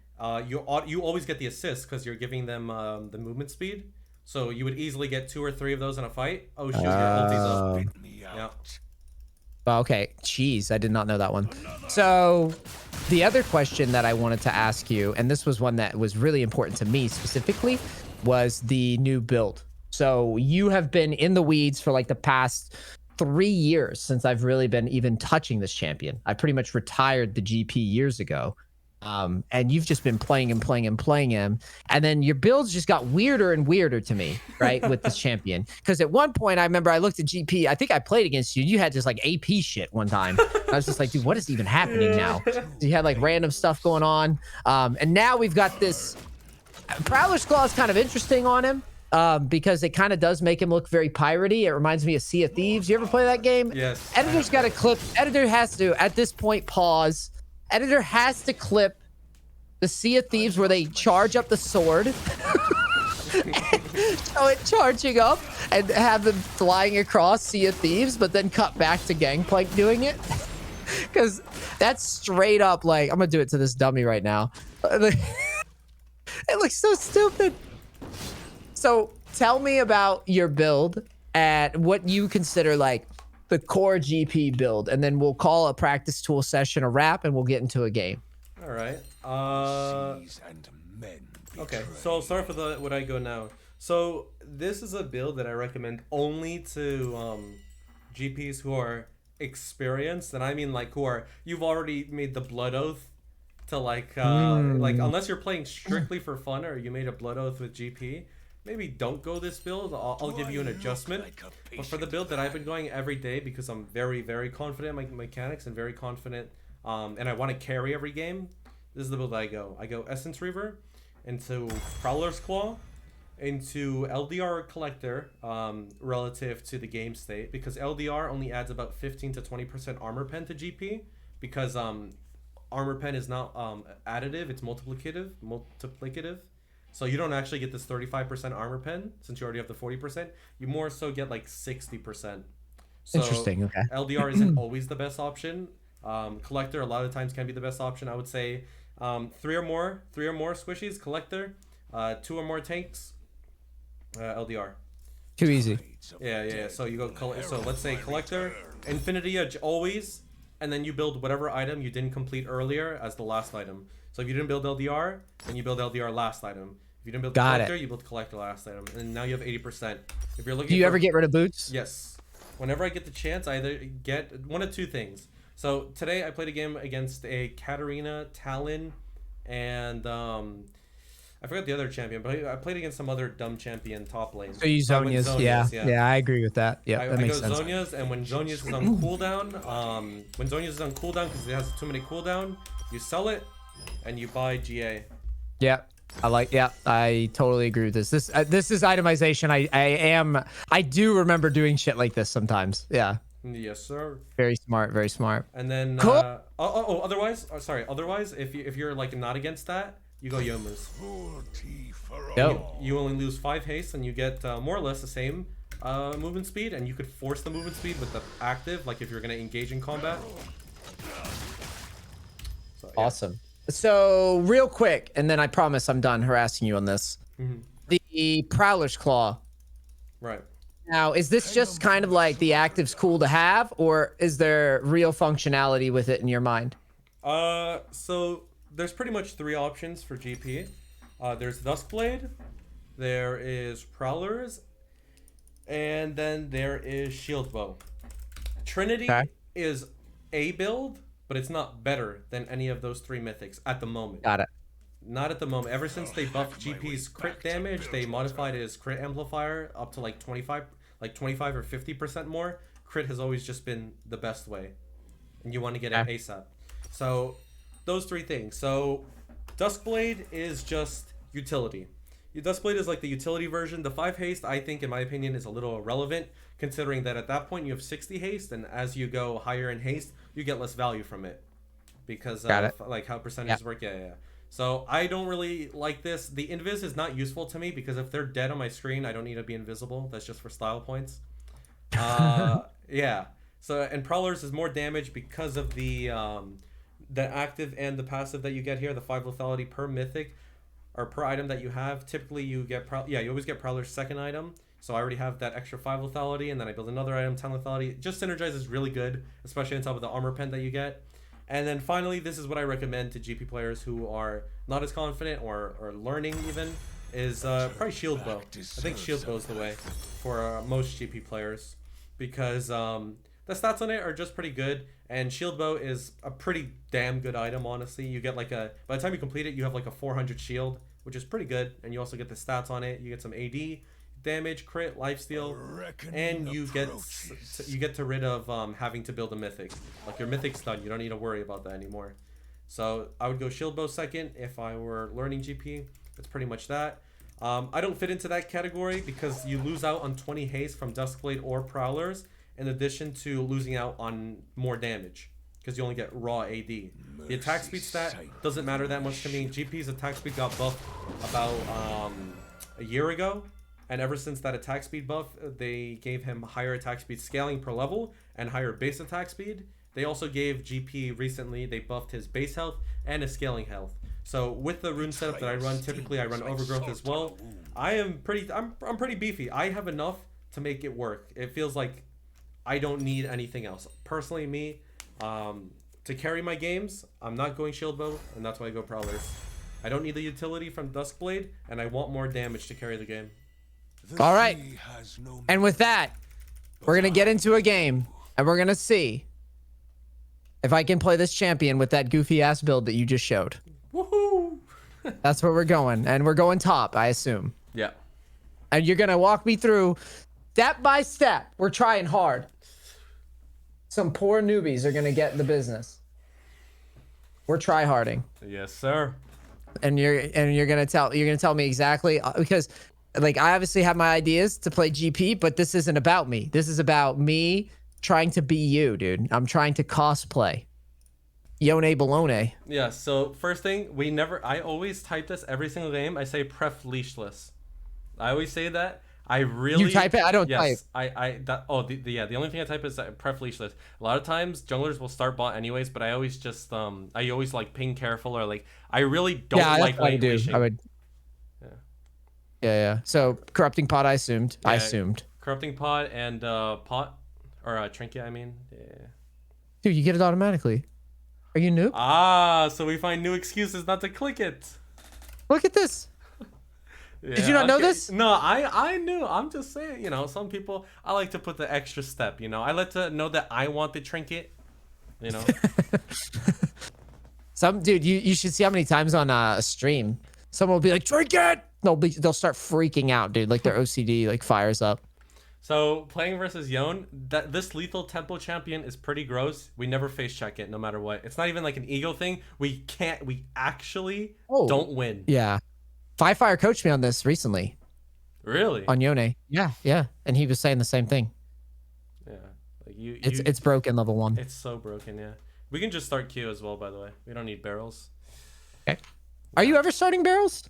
S3: you always get the assist because you're giving them the movement speed. So you would easily get 2 or 3 of those in a fight. Oh shoot, your ulti's up.
S1: Spit me
S3: Yeah.
S1: out.
S2: Well, okay. Jeez, I did not know that one. So the other question that I wanted to ask you, and this was one that was really important to me specifically, was the new build. So you have been in the weeds for like the past 3 years since I've really been even touching this champion. I pretty much retired the GP years ago. And you've just been playing him, playing him, playing him. And then your builds just got weirder and weirder to me, right? With this champion. Because at one point, I remember I looked at GP. I think I played against you. You had just like AP shit one time. I was just like, dude, what is even happening now? You had like random stuff going on. And now we've got this. Prowler's Claw is kind of interesting on him. Because it kind of does make him look very piratey. It reminds me of Sea of Thieves. You ever play that game?
S3: Yes.
S2: Editor's got a clip. Editor has to, at this point, pause. Editor has to clip the Sea of Thieves where they charge up the sword. Show it charging up and have them flying across Sea of Thieves, but then cut back to Gangplank doing it. Because that's straight up like, I'm going to do it to this dummy right now. It looks so stupid. So tell me about your build and what you consider like the core GP build, and then we'll call a practice tool session a wrap and we'll get into a game.
S3: All right.
S1: Seas and men
S3: Okay,
S1: betray.
S3: so I'll start with what I go now. So this is a build that I recommend only to GPs who are experienced, and I mean like you've already made the blood oath to like unless you're playing strictly for fun or you made a blood oath with GP, maybe don't go this build. I'll give you an adjustment. But for the build that I've been going every day, because I'm very, very confident in my mechanics and very confident, and I want to carry every game, this is the build that I go. I go Essence Reaver into Prowler's Claw, into LDR Collector relative to the game state, because LDR only adds about 15 to 20% armor pen to GP, because armor pen is not additive, it's multiplicative. So you don't actually get this 35% armor pen since you already have the 40%. You more so get like 60%. So
S2: Interesting. Okay.
S3: LDR isn't always the best option. Collector a lot of times can be the best option. I would say 3 or more squishies, Collector, 2 or more tanks, LDR.
S2: Too easy.
S3: Yeah. So you go. So let's say Collector, Infinity Edge always, and then you build whatever item you didn't complete earlier as the last item. So if you didn't build LDR, then you build LDR last item. If you didn't build Collector, you build Collector last item, and now you have 80%. If you're looking,
S2: do you ever get rid of boots?
S3: Yes. Whenever I get the chance, I either get one of 2 things. So today I played a game against a Katarina, Talon, and I forgot the other champion, but I played against some other dumb champion top lane.
S2: So you Zonias, yeah, I agree with that. Yeah, that makes sense.
S3: I go Zonias, and when Zonias is on cooldown, because it has too many cooldown, you sell it, and you buy GA.
S2: Yeah, I totally agree with this. This is itemization. I do remember doing shit like this sometimes. Yeah.
S3: Yes, sir.
S2: Very smart, very smart.
S3: And then
S2: Cool.
S3: Otherwise, if you're like not against that, you go Yomu's.
S1: Cruelty for
S2: Dope.
S1: all.
S3: You only lose 5 haste, and you get more or less the same movement speed, and you could force the movement speed with the active, like if you're gonna engage in combat. So, yeah.
S2: Awesome. So real quick, and then I promise I'm done harassing you on this. The Prowler's Claw.
S3: Right.
S2: Now, is this just kind of like the active's cool to have, or is there real functionality with it in your mind?
S3: So there's pretty much 3 options for GP. There's Duskblade, there is Prowlers, and then there is Shield Bow. Trinity is a build, but it's not better than any of those 3 mythics at the moment.
S2: Got it.
S3: Not at the moment. Ever since they buffed GP's crit damage, they modified his crit amplifier up to like 25 or 50% more. Crit has always just been the best way, and you want to get it ASAP. So those 3 things. So Duskblade is just utility. Duskblade is like the utility version. The 5 haste, I think, in my opinion, is a little irrelevant, considering that at that point you have 60 haste, and as you go higher in haste, you get less value from it, because like how percentages work. Yeah. So I don't really like this. The invis is not useful to me, because if they're dead on my screen, I don't need to be invisible. That's just for style points. Yeah. So and Prowlers is more damage because of the active and the passive that you get here, the 5 lethality per mythic or per item that you have. Typically you get you always get Prowler's second item. So I already have that extra 5 lethality, and then I build another item, 10 lethality. It just synergizes really good, especially on top of the armor pen that you get. And then finally, this is what I recommend to GP players who are not as confident or learning even, is probably Shield Bow. I think Shield Bow is the way for most GP players, because the stats on it are just pretty good, and Shield Bow is a pretty damn good item, honestly. You get like by the time you complete it, you have like a 400 shield, which is pretty good, and you also get the stats on it. You get some AD, damage, crit, lifesteal, and you get rid of having to build a mythic. Like your mythic's done, you don't need to worry about that anymore. So I would go Shield Bow second if I were learning GP. That's pretty much that. I don't fit into that category because you lose out on 20 haste from Duskblade or Prowlers, in addition to losing out on more damage because you only get raw AD. The attack speed stat doesn't matter that much to me. GP's attack speed got buffed about a year ago. And ever since that attack speed buff, they gave him higher attack speed scaling per level and higher base attack speed. They also gave GP recently, they buffed his base health and his scaling health. So with the rune setup that I run, typically I run Overgrowth as well. I'm pretty beefy. I have enough to make it work. It feels like I don't need anything else. Personally, me, to carry my games, I'm not going Shield Bow, and that's why I go Prowlers. I don't need the utility from Duskblade, and I want more damage to carry the game.
S2: All right. And with that, we're going to get into a game, and we're going to see if I can play this champion with that goofy-ass build that you just showed.
S3: Woohoo!
S2: That's where we're going, and we're going top, I assume.
S3: Yeah.
S2: And you're going to walk me through step by step. We're trying hard. Some poor newbies are going to get the business. We're try-harding.
S3: Yes, sir.
S2: And you're going to tell me exactly, because like I obviously have my ideas to play GP, but this isn't about me. This is about me trying to be you, dude. I'm trying to cosplay. Yone Balone.
S3: Yeah, so first thing, I always type this every single game. I say pref leashless. I always say that. I really...
S2: You type it? I don't type.
S3: The only thing I type is pref leashless. A lot of times junglers will start bot anyways, but I always just I always like ping careful, or like I really don't like late leashing.
S2: I would. Yeah. So corrupting pot, I assumed.
S3: Yeah,
S2: I assumed.
S3: Corrupting pot and pot or trinket. I mean, yeah.
S2: Dude, you get it automatically. Are you noob?
S3: Ah, so we find new excuses not to click it.
S2: Look at this.
S3: Yeah,
S2: did you not know this?
S3: No, I knew. I'm just saying. You know, some people, I like to put the extra step. You know, I like to know that I want the trinket. You know.
S2: Dude, you should see how many times on a stream someone will be like, trinket. They'll start freaking out, dude. Like their OCD like fires up.
S3: So playing versus Yone, this lethal tempo champion is pretty gross. We never face check it, no matter what. It's not even like an ego thing. We actually don't win.
S2: Yeah, Fire coached me on this recently.
S3: Really?
S2: On Yone. Yeah, and he was saying the same thing.
S3: Yeah, like
S2: it's broken level 1.
S3: It's so broken. Yeah, we can just start Q as well. By the way, we don't need barrels.
S2: Okay. Are you ever starting barrels?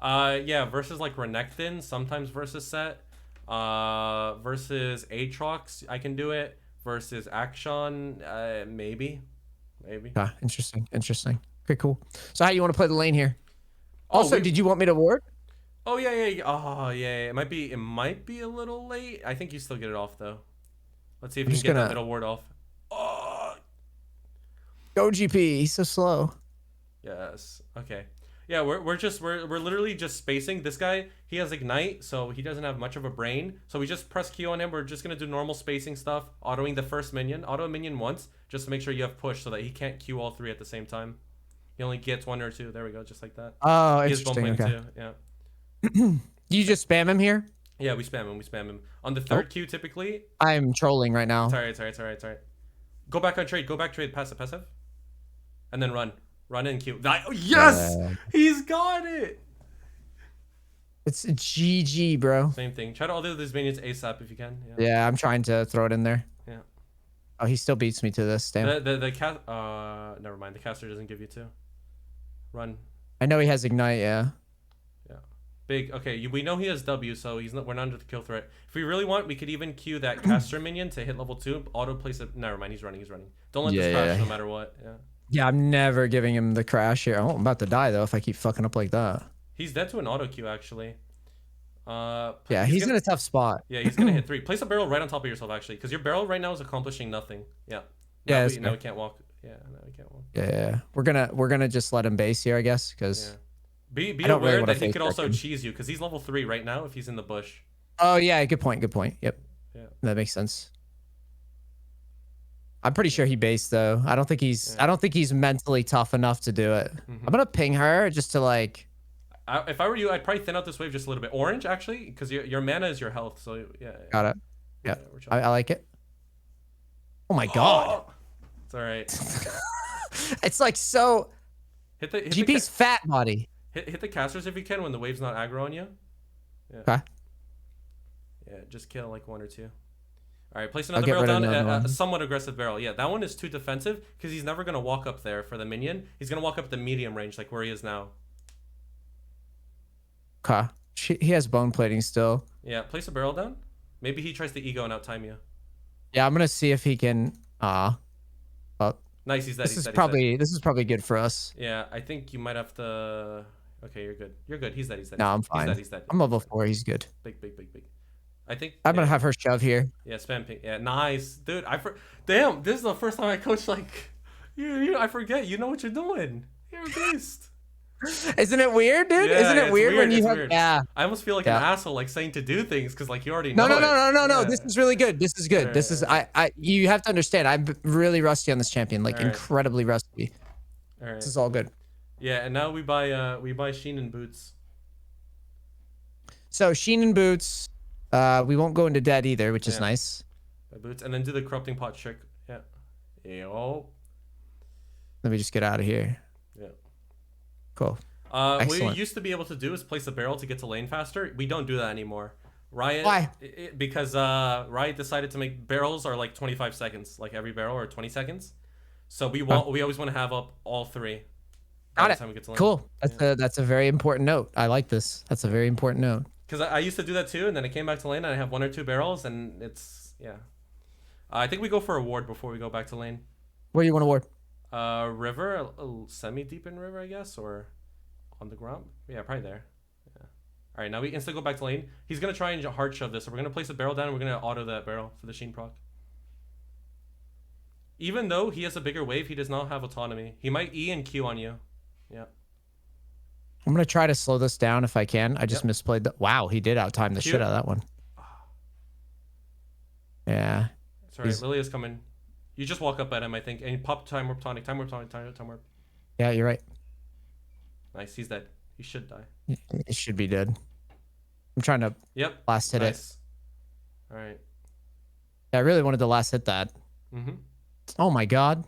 S3: Yeah, versus like Renekton, sometimes versus Set, versus Aatrox, I can do it. Versus Akshan, maybe.
S2: Ah, interesting. Okay, cool. So how you want to play the lane here? Also, did you want me to ward?
S3: Oh yeah. Oh yeah. It might be a little late. I think you still get it off though. Let's see if you can get that middle ward off. Oh.
S2: Go GP. He's so slow.
S3: Yes. Okay. Yeah, we're literally just spacing. This guy, he has Ignite, so he doesn't have much of a brain. So we just press Q on him. We're just gonna do normal spacing stuff, autoing the first minion, auto a minion once, just to make sure you have push so that he can't Q all 3 at the same time. He only gets 1 or 2. There we go, just like that.
S2: Oh, interesting. Okay.
S3: Too. Yeah.
S2: You just spam him here?
S3: Yeah, we spam him. On the third Q, typically.
S2: I'm trolling right now.
S3: It's alright. Go back on trade. Passive. And then run. Run and Q. Yes! Yeah. He's got it!
S2: It's GG, bro.
S3: Same thing. Try to auto these minions ASAP if you can.
S2: Yeah, I'm trying to throw it in there.
S3: Yeah.
S2: Oh, he still beats me to this. Damn.
S3: The cast. Never mind. The caster doesn't give you 2. Run.
S2: I know he has Ignite, yeah.
S3: Big. Okay, we know he has W, so we're not under the kill threat. If we really want, we could even queue that caster minion to hit level 2. Auto place it. Never mind. He's running. Don't let this crash no matter what. Yeah.
S2: Yeah, I'm never giving him the crash here. Oh, I'm about to die though if I keep fucking up like that.
S3: He's dead to an auto queue actually.
S2: Yeah, he's in a tough spot.
S3: Yeah, he's gonna hit 3. Place a barrel right on top of yourself actually, because your barrel right now is accomplishing nothing. Yeah. Now we can't walk. Yeah, now we can't walk.
S2: Yeah. We're gonna just let him base here, I guess, because.
S3: Yeah. Be aware that he could also cheese you because he's level 3 right now if he's in the bush.
S2: Oh yeah, good point. Yep.
S3: Yeah.
S2: That makes sense. I'm pretty sure he based though. I don't think he's mentally tough enough to do it. I'm gonna ping her just to like.
S3: If I were you, I'd probably thin out this wave just a little bit. Orange actually, because your mana is your health. So yeah.
S2: Got it. Yeah. I like it. Oh my god.
S3: It's all right.
S2: It's like so.
S3: Hit
S2: GP's fat body.
S3: Hit the casters if you can when the wave's not aggro on you. Yeah.
S2: Okay.
S3: Yeah, just kill like 1 or 2. All right, place another barrel down. A somewhat aggressive barrel. Yeah, that one is too defensive because he's never gonna walk up there for the minion. He's gonna walk up the medium range like where he is now.
S2: Okay. He has bone plating still.
S3: Yeah, place a barrel down. Maybe he tries to ego and outtime you.
S2: Yeah, I'm gonna see if he can. Well,
S3: nice. He's dead.
S2: This is probably good for us.
S3: Yeah, I think you might have to. Okay, you're good. You're good. He's dead.
S2: No, I'm fine.
S3: He's dead.
S2: I'm level 4. He's good.
S3: Big. I think
S2: I'm gonna have her shove here.
S3: Yeah, spam ping. Yeah, nice, dude. Damn, this is the first time I coach like you. I forget. You know what you're doing. You're a beast.
S2: Isn't it weird, dude?
S3: Yeah,
S2: Isn't it weird when you have?
S3: Weird.
S2: Yeah.
S3: I almost feel like an asshole, like saying to do things because like you already know.
S2: No.
S3: Yeah.
S2: This is really good. This is good.
S3: Right,
S2: this is you have to understand. I'm really rusty on this champion, like incredibly rusty.
S3: All right.
S2: This is all good.
S3: Yeah, and now we buy Sheen and boots.
S2: So Sheen and boots. We won't go into dead either, which is nice.
S3: Boots, and then do the corrupting pot trick. Yeah. Yo.
S2: Let me just get out of here.
S3: Yeah.
S2: Cool.
S3: What we used to be able to do is place a barrel to get to lane faster. We don't do that anymore. Riot.
S2: Why?
S3: Because Riot decided to make barrels are like 25 seconds, like every barrel or 20 seconds. So we always want to have up all 3.
S2: Got it. Cool. That's a very important note. I like this. That's a very important note.
S3: Because I used to do that too, and then I came back to lane and I have 1 or 2 barrels, and it's I think we go for a ward before we go back to lane.
S2: Where do you want to ward?
S3: River, a semi-deep in river, I guess, or on the ground. Yeah, probably there. Yeah. All right, now we instantly go back to lane. He's gonna try and hard shove this, so we're gonna place a barrel down, and we're gonna auto that barrel for the Sheen proc. Even though he has a bigger wave, he does not have autonomy. He might E and Q on you. Yeah.
S2: I'm gonna try to slow this down if I can. I just misplayed the. Wow, he did outtime the shit out of that one. Yeah.
S3: Sorry, Lilia's coming. You just walk up at him, I think, and pop time warp tonic, time warp.
S2: Yeah, you're right.
S3: Nice, he's dead. He should die.
S2: It should be dead. I'm trying to. Last hit it.
S3: All right.
S2: Yeah, I really wanted to last hit that. Oh my god.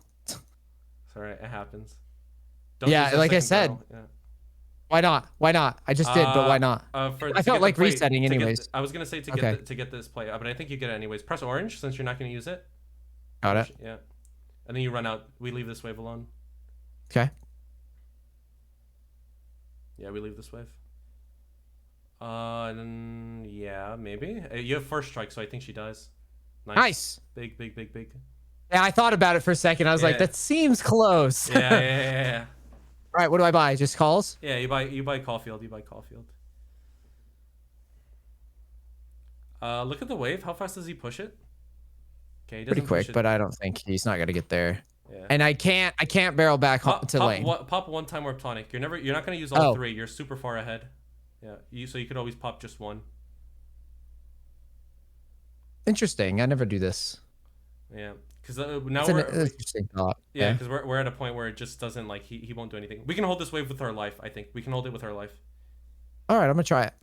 S3: Sorry, it happens.
S2: Yeah, like I said. Yeah. Why not? I just did, but why not? I felt like resetting anyways.
S3: I was gonna say to get this play, but I think you get it anyways. Press orange since you're not gonna use it.
S2: Got it.
S3: Yeah, and then you run out. We leave this wave alone.
S2: Okay.
S3: Yeah, we leave this wave. And then maybe you have first strike, so I think she dies.
S2: Nice.
S3: Big.
S2: Yeah, I thought about it for a second. I was like, that seems close.
S3: Yeah.
S2: All right, what do I buy? Just calls?
S3: Yeah, you buy Caulfield. Look at the wave. How fast does he push it? Okay, he doesn't
S2: pretty quick,
S3: push it.
S2: but I don't think he's not gonna get there.
S3: Yeah.
S2: And I can't barrel back to lane.
S3: Pop 1 time warp tonic. You're not gonna use all 3. You're super far ahead. Yeah, so you could always pop just 1.
S2: Interesting. I never do this.
S3: Yeah. Because now
S2: interesting thought.
S3: Yeah, because we're at a point where it just doesn't like he won't do anything. We can hold this wave with our life. I think we can hold it with our life.
S2: All right, I'm gonna try it.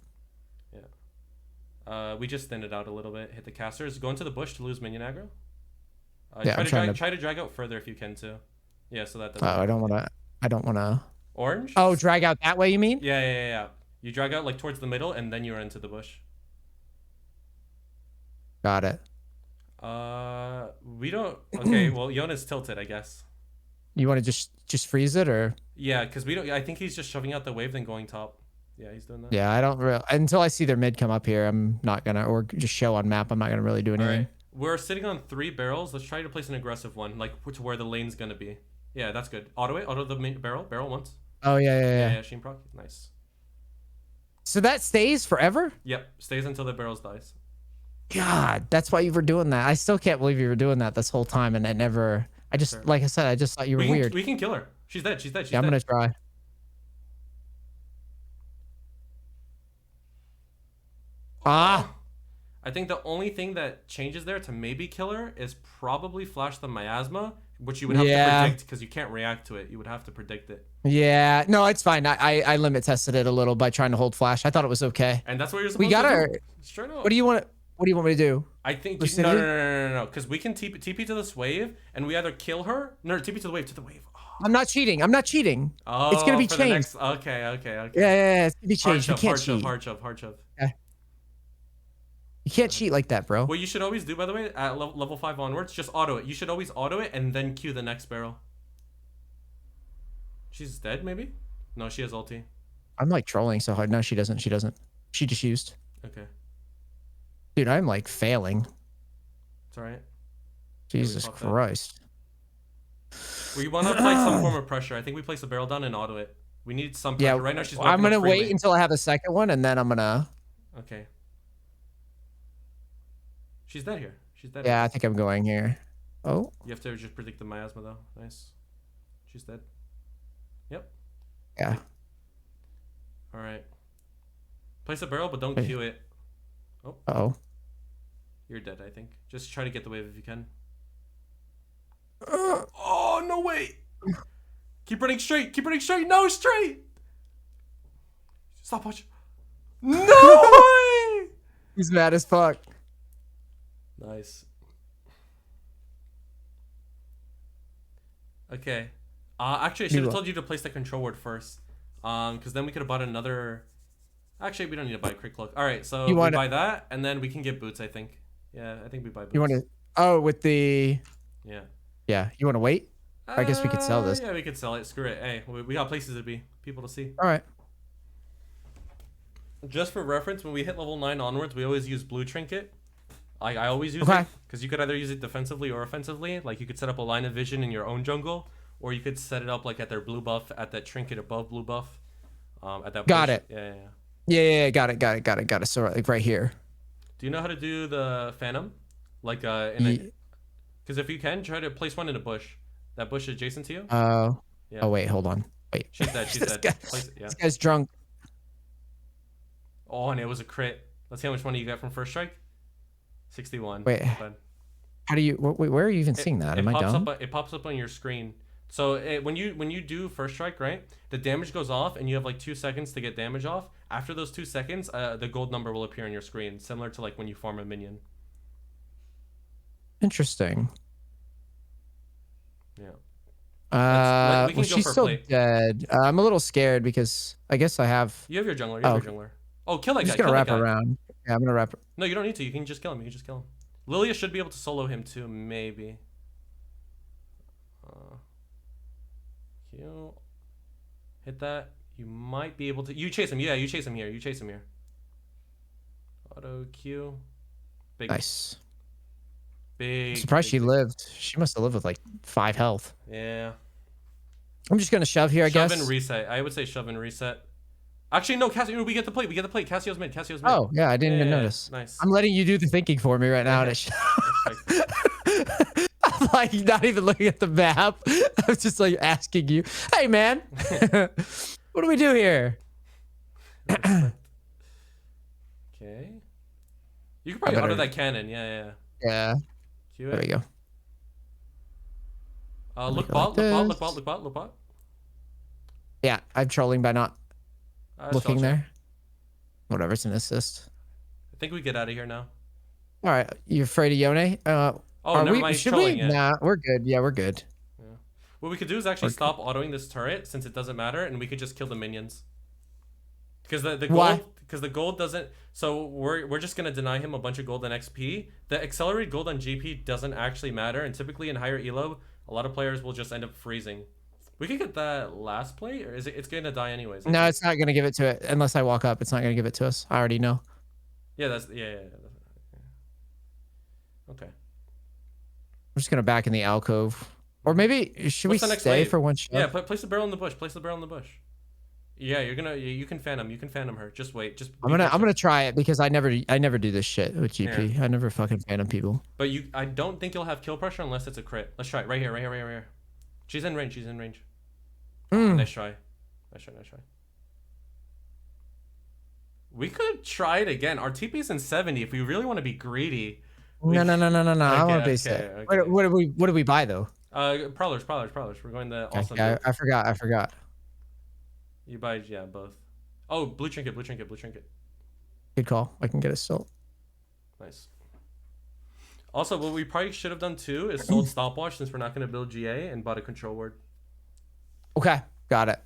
S3: Yeah. We just thinned it out a little bit. Hit the casters. Go into the bush to lose minion aggro. Try to drag out further if you can too. Yeah, so that doesn't.
S2: I don't wanna.
S3: Orange.
S2: Oh, drag out that way, you mean?
S3: Yeah. You drag out like towards the middle, and then you're into the bush.
S2: Got it.
S3: We don't. Okay, well, Yona's tilted, I guess.
S2: You want to just freeze it, or?
S3: Yeah, because we don't. I think he's just shoving out the wave, then going top. Yeah, he's doing that.
S2: Yeah, I don't really until I see their mid come up here. I'm not gonna or just show on map. I'm not gonna really do
S3: All
S2: anything.
S3: right, we're sitting on 3 barrels. Let's try to place an aggressive one, like to where the lane's gonna be. Yeah, that's good. Auto it. Auto the barrel once.
S2: Oh yeah.
S3: Yeah, Sheen proc. Nice.
S2: So that stays forever?
S3: Yep, stays until the barrels dies.
S2: God, that's why you were doing that. I still can't believe you were doing that this whole time, and it never. I just,
S3: Sure.
S2: like I said, I just thought you were weird.
S3: We can kill her. She's dead. She's dead. She's
S2: Yeah, I'm
S3: dead.
S2: gonna try. Ah,
S3: I think the only thing that changes there to maybe kill her is probably flash the miasma, which you would have to predict because you can't react to it. You would have to predict it.
S2: yeah. No, it's fine. I limit tested it a little by trying to hold flash. I thought it was okay.
S3: And that's what you're supposed
S2: We got
S3: to
S2: her.
S3: do. Straight up.
S2: What do you want? What do you want me to do?
S3: I think
S2: Lucidity?
S3: no, because we can TP to this wave, and we either kill her. No, TP to the wave. Oh,
S2: I'm not cheating. I'm not cheating.
S3: oh
S2: It's gonna be
S3: for the
S2: changed.
S3: next, okay.
S2: Yeah. It's gonna be changed. You can't cheat.
S3: Hard shove.
S2: You can't cheat like that, bro.
S3: What you should always do, by the way, at level 5 onwards, just auto it. You should always auto it and then queue the next barrel. She's dead, maybe? No, she has ulti.
S2: I'm like trolling so hard. No, she doesn't. She doesn't. She just used.
S3: Okay,
S2: Dude, I'm like failing.
S3: it's alright.
S2: Jesus
S3: pop that.
S2: Christ.
S3: We want to apply some form of pressure. I think we place the barrel down and auto it. We need some pressure.
S2: Yeah,
S3: Right now she's
S2: I'm
S3: walking up
S2: gonna
S3: freely.
S2: wait until I have a second one, and then I'm gonna.
S3: Okay. She's dead here. She's dead.
S2: Yeah,
S3: here.
S2: I think I'm going here. Oh.
S3: You have to just predict the miasma, though. Nice. She's dead. Yep.
S2: Yeah.
S3: All right. Place a barrel, but don't
S2: Wait.
S3: queue it. Oh,
S2: Oh.
S3: you're dead, I think. Just try to get the wave if you can. Oh, no, wait. Keep running straight. Keep running straight. No, straight. Stop watching. No way.
S2: He's mad as fuck.
S3: Nice. Okay. Actually, I should have told you to place the control word first. Because then we could have bought another. Actually, we don't need to buy a quick cloak. All right, so we buy that, and then we can get boots. I think. Yeah, I think we buy boots.
S2: You want to? Oh, with the.
S3: Yeah.
S2: Yeah. You want to wait? I guess we could sell this.
S3: Yeah, we could sell it. Screw it. Hey, we got places to be, people to see.
S2: All right.
S3: Just for reference, when we hit level 9 onwards, we always use blue trinket. I always use
S2: Okay.
S3: it because you could either use it defensively or offensively. Like you could set up a line of vision in your own jungle, or you could set it up like at their blue buff, at that trinket above blue buff. At that.
S2: Got
S3: bush.
S2: it.
S3: Yeah.
S2: Yeah. Got it. So like right here.
S3: Do you know how to do the phantom? Like because if you can, try to place one in a bush. That bush adjacent to you.
S2: Oh.
S3: Yeah.
S2: Oh wait, hold on. Wait.
S3: She's dead. She's
S2: This
S3: dead.
S2: guy-
S3: Place it, yeah.
S2: This guy's drunk.
S3: Oh, and it was a crit. Let's see how much money you got from first strike. 61.
S2: Wait.
S3: But
S2: How do you? Wait, where are you even seeing that? Am I dumb?
S3: It pops up on your screen. So when you do first strike, right? The damage goes off, and you have like 2 seconds to get damage off. After those 2 seconds, the gold number will appear on your screen, similar to like when you farm a minion.
S2: Interesting.
S3: Yeah. we can
S2: Well,
S3: go
S2: she's
S3: for a
S2: still
S3: plate.
S2: dead. I'm a little scared because I guess I have.
S3: You have your jungler. You have your jungler. Oh, kill that
S2: I'm
S3: guy.
S2: just gonna
S3: Kill
S2: wrap
S3: that guy.
S2: around. Yeah, I'm gonna wrap.
S3: No, you don't need to. You can just kill him. Lilia should be able to solo him too, maybe. Q. Hit that. You might be able to. You chase him. Yeah, you chase him here. Auto Q. Big.
S2: Nice.
S3: Big.
S2: I'm surprised
S3: big,
S2: she
S3: big.
S2: lived. She must have lived with like 5 health.
S3: Yeah.
S2: I'm just gonna shove here, I
S3: Shove
S2: guess.
S3: and reset. I would say shove and reset. Actually, no, Cassio. We get the plate. Cassio's mid.
S2: Oh yeah, I didn't even
S3: Yeah,
S2: notice.
S3: Nice.
S2: I'm letting you do the thinking for me right now.
S3: Respect.
S2: I'm like not even looking at the map. I'm just like asking you, hey man, what do we do here?
S3: Okay. You could probably
S2: better-
S3: auto that cannon. Yeah.
S2: Yeah,
S3: Q
S2: there we
S3: it.
S2: go.
S3: Look
S2: go
S3: bot.
S2: like
S3: Look
S2: this.
S3: bot.
S2: Yeah, I'm trolling by not looking
S3: Soldier.
S2: there. Whatever, it's an assist.
S3: I think we get out of here now.
S2: All right, you afraid of Yone?
S3: Oh,
S2: Are
S3: never
S2: we?
S3: mind. He's
S2: Should
S3: trolling
S2: we?
S3: it.
S2: Nah, we're good. Yeah, we're good.
S3: What we could do is actually stop autoing this turret since it doesn't matter, and we could just kill the minions. Because the
S2: Why?
S3: gold, because the gold doesn't. So we're just gonna deny him a bunch of gold and XP. The accelerated gold on GP doesn't actually matter, and typically in higher elo, a lot of players will just end up freezing. We could get that last plate, or is it? It's gonna die anyways. I
S2: No,
S3: think.
S2: it's not gonna give it to it unless I walk up. It's not gonna give it to us. I already know.
S3: Yeah, yeah. Okay.
S2: I'm just gonna back in the alcove, or maybe should
S3: What's the
S2: we
S3: next
S2: stay
S3: wave?
S2: for one shot?
S3: Yeah, place the barrel in the bush. Place the barrel in the bush. Yeah, you can fan him. You can fan him her. Just wait. Just.
S2: I'm gonna try it because I never do this shit with GP.
S3: Yeah.
S2: I never fucking phantom people.
S3: But I don't think you'll have kill pressure unless it's a crit. Let's try it. Right here, right here, right here, right here. She's in range. She's in range. Nice try. Nice try. Nice try. We could try it again. Our TP's in 70. If we really want to be greedy.
S2: No. I want to base
S3: okay,
S2: it.
S3: okay.
S2: What do we buy though?
S3: Prowlers. We're going the awesome.
S2: Okay, I forgot.
S3: You buy both. Oh, blue trinket.
S2: Good call. I can get a still.
S3: Nice. Also, what we probably should have done too is sold stopwatch since we're not going to build GA and bought a control word.
S2: Okay, got it.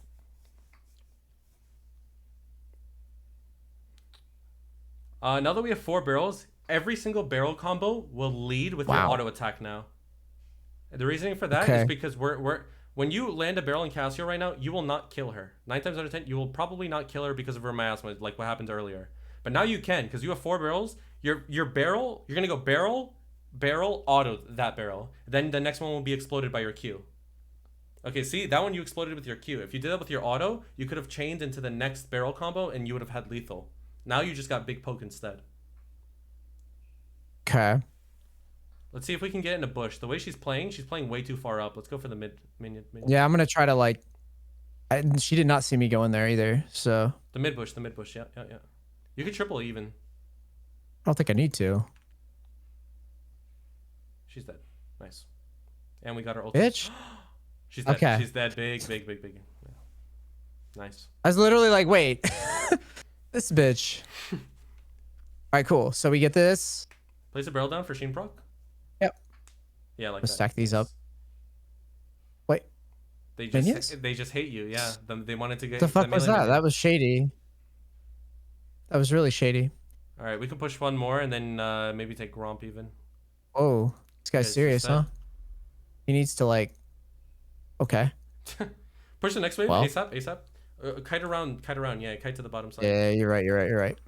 S3: Now that we have 4 barrels, every single barrel combo will lead with your auto attack now. The reasoning for that is because when you land a barrel in Cassio right now, you will not kill her. 9 times out of 10, you will probably not kill her because of her miasma, like what happened earlier. But now you can, because you have 4 barrels. Your barrel, you're gonna go barrel, auto that barrel. Then the next one will be exploded by your Q. Okay, see, that one you exploded with your Q. If you did that with your auto, you could have chained into the next barrel combo and you would have had lethal. Now you just got big poke instead.
S2: Okay.
S3: Let's see if we can get in a bush. The way she's playing way too far up. Let's go for the minion.
S2: Yeah, I'm gonna try to like. She did not see me go in there either, so.
S3: The mid bush. Yeah. You could triple even.
S2: I don't think I need to.
S3: She's dead. Nice. And we got her ult.
S2: Bitch.
S3: She's dead.
S2: Okay.
S3: She's dead. Big. Yeah. Nice.
S2: I was literally like, wait, this bitch. All right, cool. So we get this.
S3: Place a barrel down for Sheen proc.
S2: Yep.
S3: Yeah, like
S2: Let's
S3: that.
S2: stack these up. Wait.
S3: They
S2: Minions?
S3: just hate you. Yeah. They wanted to get.
S2: What the fuck was that?
S3: minion.
S2: That was shady. That was really shady.
S3: All right, we can push one more and then maybe take Romp even.
S2: Oh, this guy's
S3: Okay,
S2: serious,
S3: set.
S2: huh? He needs to like. Okay.
S3: Push the next wave.
S2: Well.
S3: ASAP. Kite around. Yeah, kite to the bottom side.
S2: Yeah, you're right.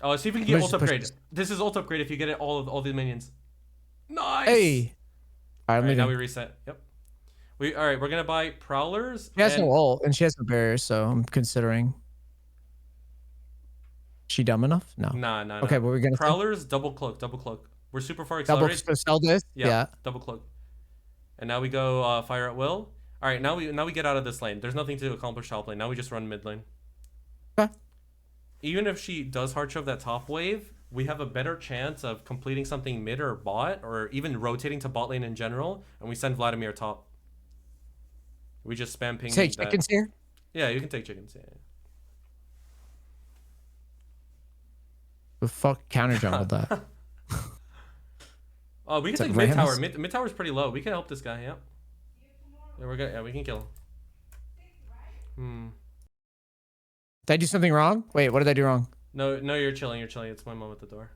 S3: Oh, see if we can get ult upgrade. This is ult upgrade if you get it all the minions. Nice.
S2: Hey. All right,
S3: Now we reset. Yep. All right. We're gonna buy prowlers.
S2: She has no ult and she has no barrier, so I'm considering. She dumb enough? No.
S3: Nah.
S2: Okay, what we're gonna
S3: prowlers. Double cloak. We're super far
S2: double
S3: accelerated.
S2: sell this. Yeah.
S3: Double cloak. And now we go fire at will. All right. Now we get out of this lane. There's nothing to accomplish top lane. Now we just run mid lane.
S2: Okay.
S3: Even if she does hard shove that top wave, we have a better chance of completing something mid or bot, or even rotating to bot lane in general, and we send Vladimir top. We just spam ping.
S2: Take chickens here.
S3: Yeah, you can take chickens. Yeah.
S2: The fuck counter jungled that.
S3: Oh, we can
S2: It's
S3: take
S2: like
S3: mid tower.
S2: Rams.
S3: Mid tower's pretty low. We can help this guy. Yeah. Yeah, we're good. Yeah, we can kill him.
S2: Did I do something wrong? Wait, what did I do wrong?
S3: No, you're chilling. It's my mom at the door.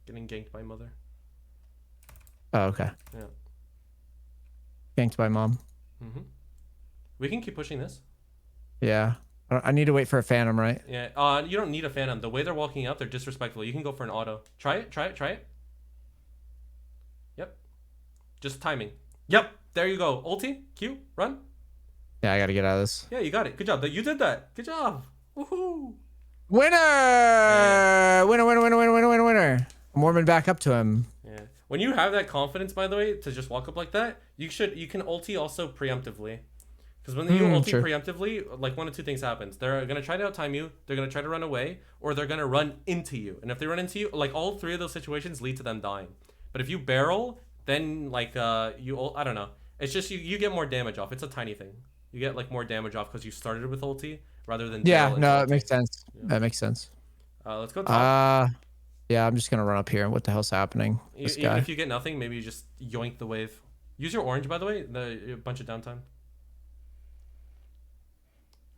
S3: Getting ganked by mother.
S2: Oh, okay.
S3: Yeah.
S2: Ganked by mom.
S3: We can keep pushing this.
S2: Yeah. I need to wait for a phantom, right?
S3: Yeah. You don't need a phantom. The way they're walking up, they're disrespectful. You can go for an auto. Try it. Yep. Just timing. Yep. There you go. Ulti. Q. Run.
S2: Yeah, I gotta get out of this.
S3: Yeah, you got it. Good job. You did that. Good job. Woohoo.
S2: Winner!
S3: Yeah.
S2: Winner. I'm warming back up to him.
S3: Yeah. When you have that confidence, by the way, to just walk up like that, you can ulti also preemptively. Because when you ulti preemptively, like one of two things happens. They're going to try to outtime you, they're going to try to run away, or they're going to run into you. And if they run into you, like all three of those situations lead to them dying. But if you barrel, then like I don't know. It's just you get more damage off. It's a tiny thing. You get like more damage off because you started with ulti rather than
S2: yeah. No, it makes sense. Yeah. That makes sense.
S3: Let's go top.
S2: Yeah, I'm just gonna run up here. What the hell's happening?
S3: Even if you get nothing, maybe you just yoink the wave. Use your orange, by the way. A bunch of downtime.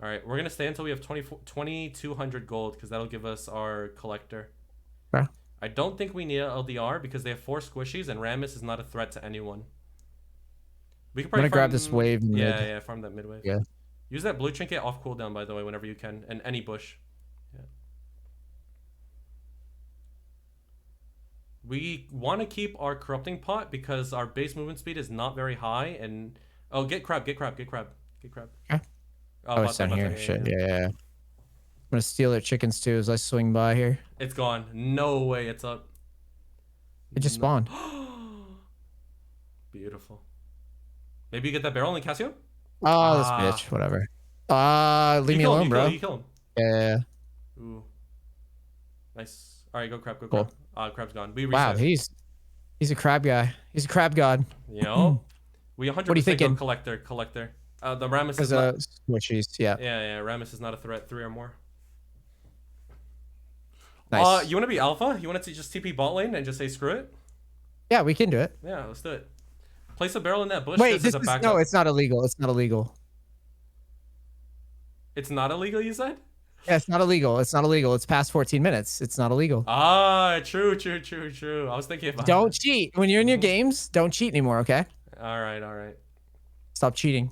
S3: All right, we're gonna stay until we have 2,200 gold because that'll give us our collector.
S2: Okay.
S3: I don't think we need a LDR because they have 4 squishies and Rammus is not a threat to anyone. We could
S2: I'm gonna
S3: probably
S2: grab this wave.
S3: Yeah, yeah, farm that mid wave.
S2: Yeah.
S3: Use that blue trinket off cooldown, by the way, whenever you can, and any bush. Yeah. We want to keep our corrupting pot because our base movement speed is not very high. And oh, get crab, get crab, get crab, get crab.
S2: Okay. Oh, it's down here. Shit. Yeah. I'm gonna steal their chickens too as I swing by here.
S3: It's gone. No way. It's up.
S2: It just spawned.
S3: Beautiful. Maybe you get that barrel in Casio?
S2: Oh, this bitch. Whatever. Leave me alone, bro.
S3: You kill him.
S2: Yeah.
S3: Ooh. Nice. All right, go crab, go
S2: Cool.
S3: crab. Crab's gone. We reset.
S2: Wow, he's a crab guy. He's a crab god.
S3: You know, we 100%
S2: What are you thinking?
S3: go collector. The Rammus is
S2: Because squishies, yeah.
S3: Yeah, Rammus is not a threat. 3 or more.
S2: Nice.
S3: You want to be alpha? You want to just TP bot lane and just say screw it?
S2: Yeah, we can do it.
S3: Yeah, let's do it. Place a barrel in that bush.
S2: Wait,
S3: this is a backup.
S2: no, it's not illegal. It's not illegal.
S3: It's not illegal, you said?
S2: Yeah, it's not illegal. It's not illegal. It's past 14 minutes. It's not illegal.
S3: Ah, true. I was thinking about
S2: Don't cheat. When you're in your games, don't cheat anymore, okay?
S3: All right.
S2: Stop cheating.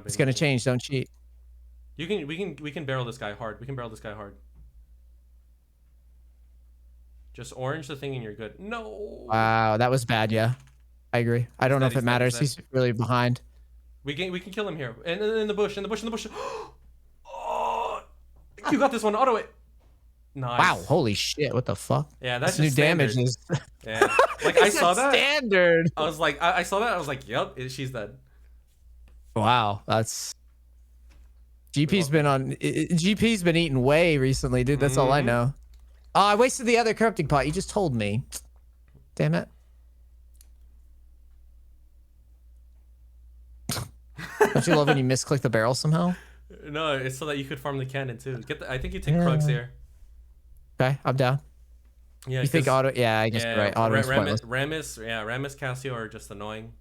S2: It's gonna change. Don't cheat.
S3: We can barrel this guy hard. We can barrel this guy hard. Just orange the thing and you're good. No.
S2: Wow, that was bad. Yeah, I agree. I don't know if it matters. He's really behind.
S3: We can kill him here. And in the bush. Oh, you got this one. Auto it. Nice.
S2: Wow. Holy shit. What the fuck?
S3: Yeah, that's
S2: new
S3: just
S2: damage.
S3: Yeah. Like I saw that.
S2: Standard.
S3: I was like, I saw that. I was like, yep, she's dead.
S2: Wow, that's. GP's been eating way recently, dude. That's all I know. Oh, I wasted the other corrupting pot. You just told me. Damn it. Don't you love when you misclick the barrel somehow?
S3: No, it's so that you could farm the cannon too. I think you take Krugs here.
S2: Okay, I'm down.
S3: Yeah,
S2: you think auto? Yeah, I guess you're right. Auto is pointless.
S3: Rammus, Cassio are just annoying.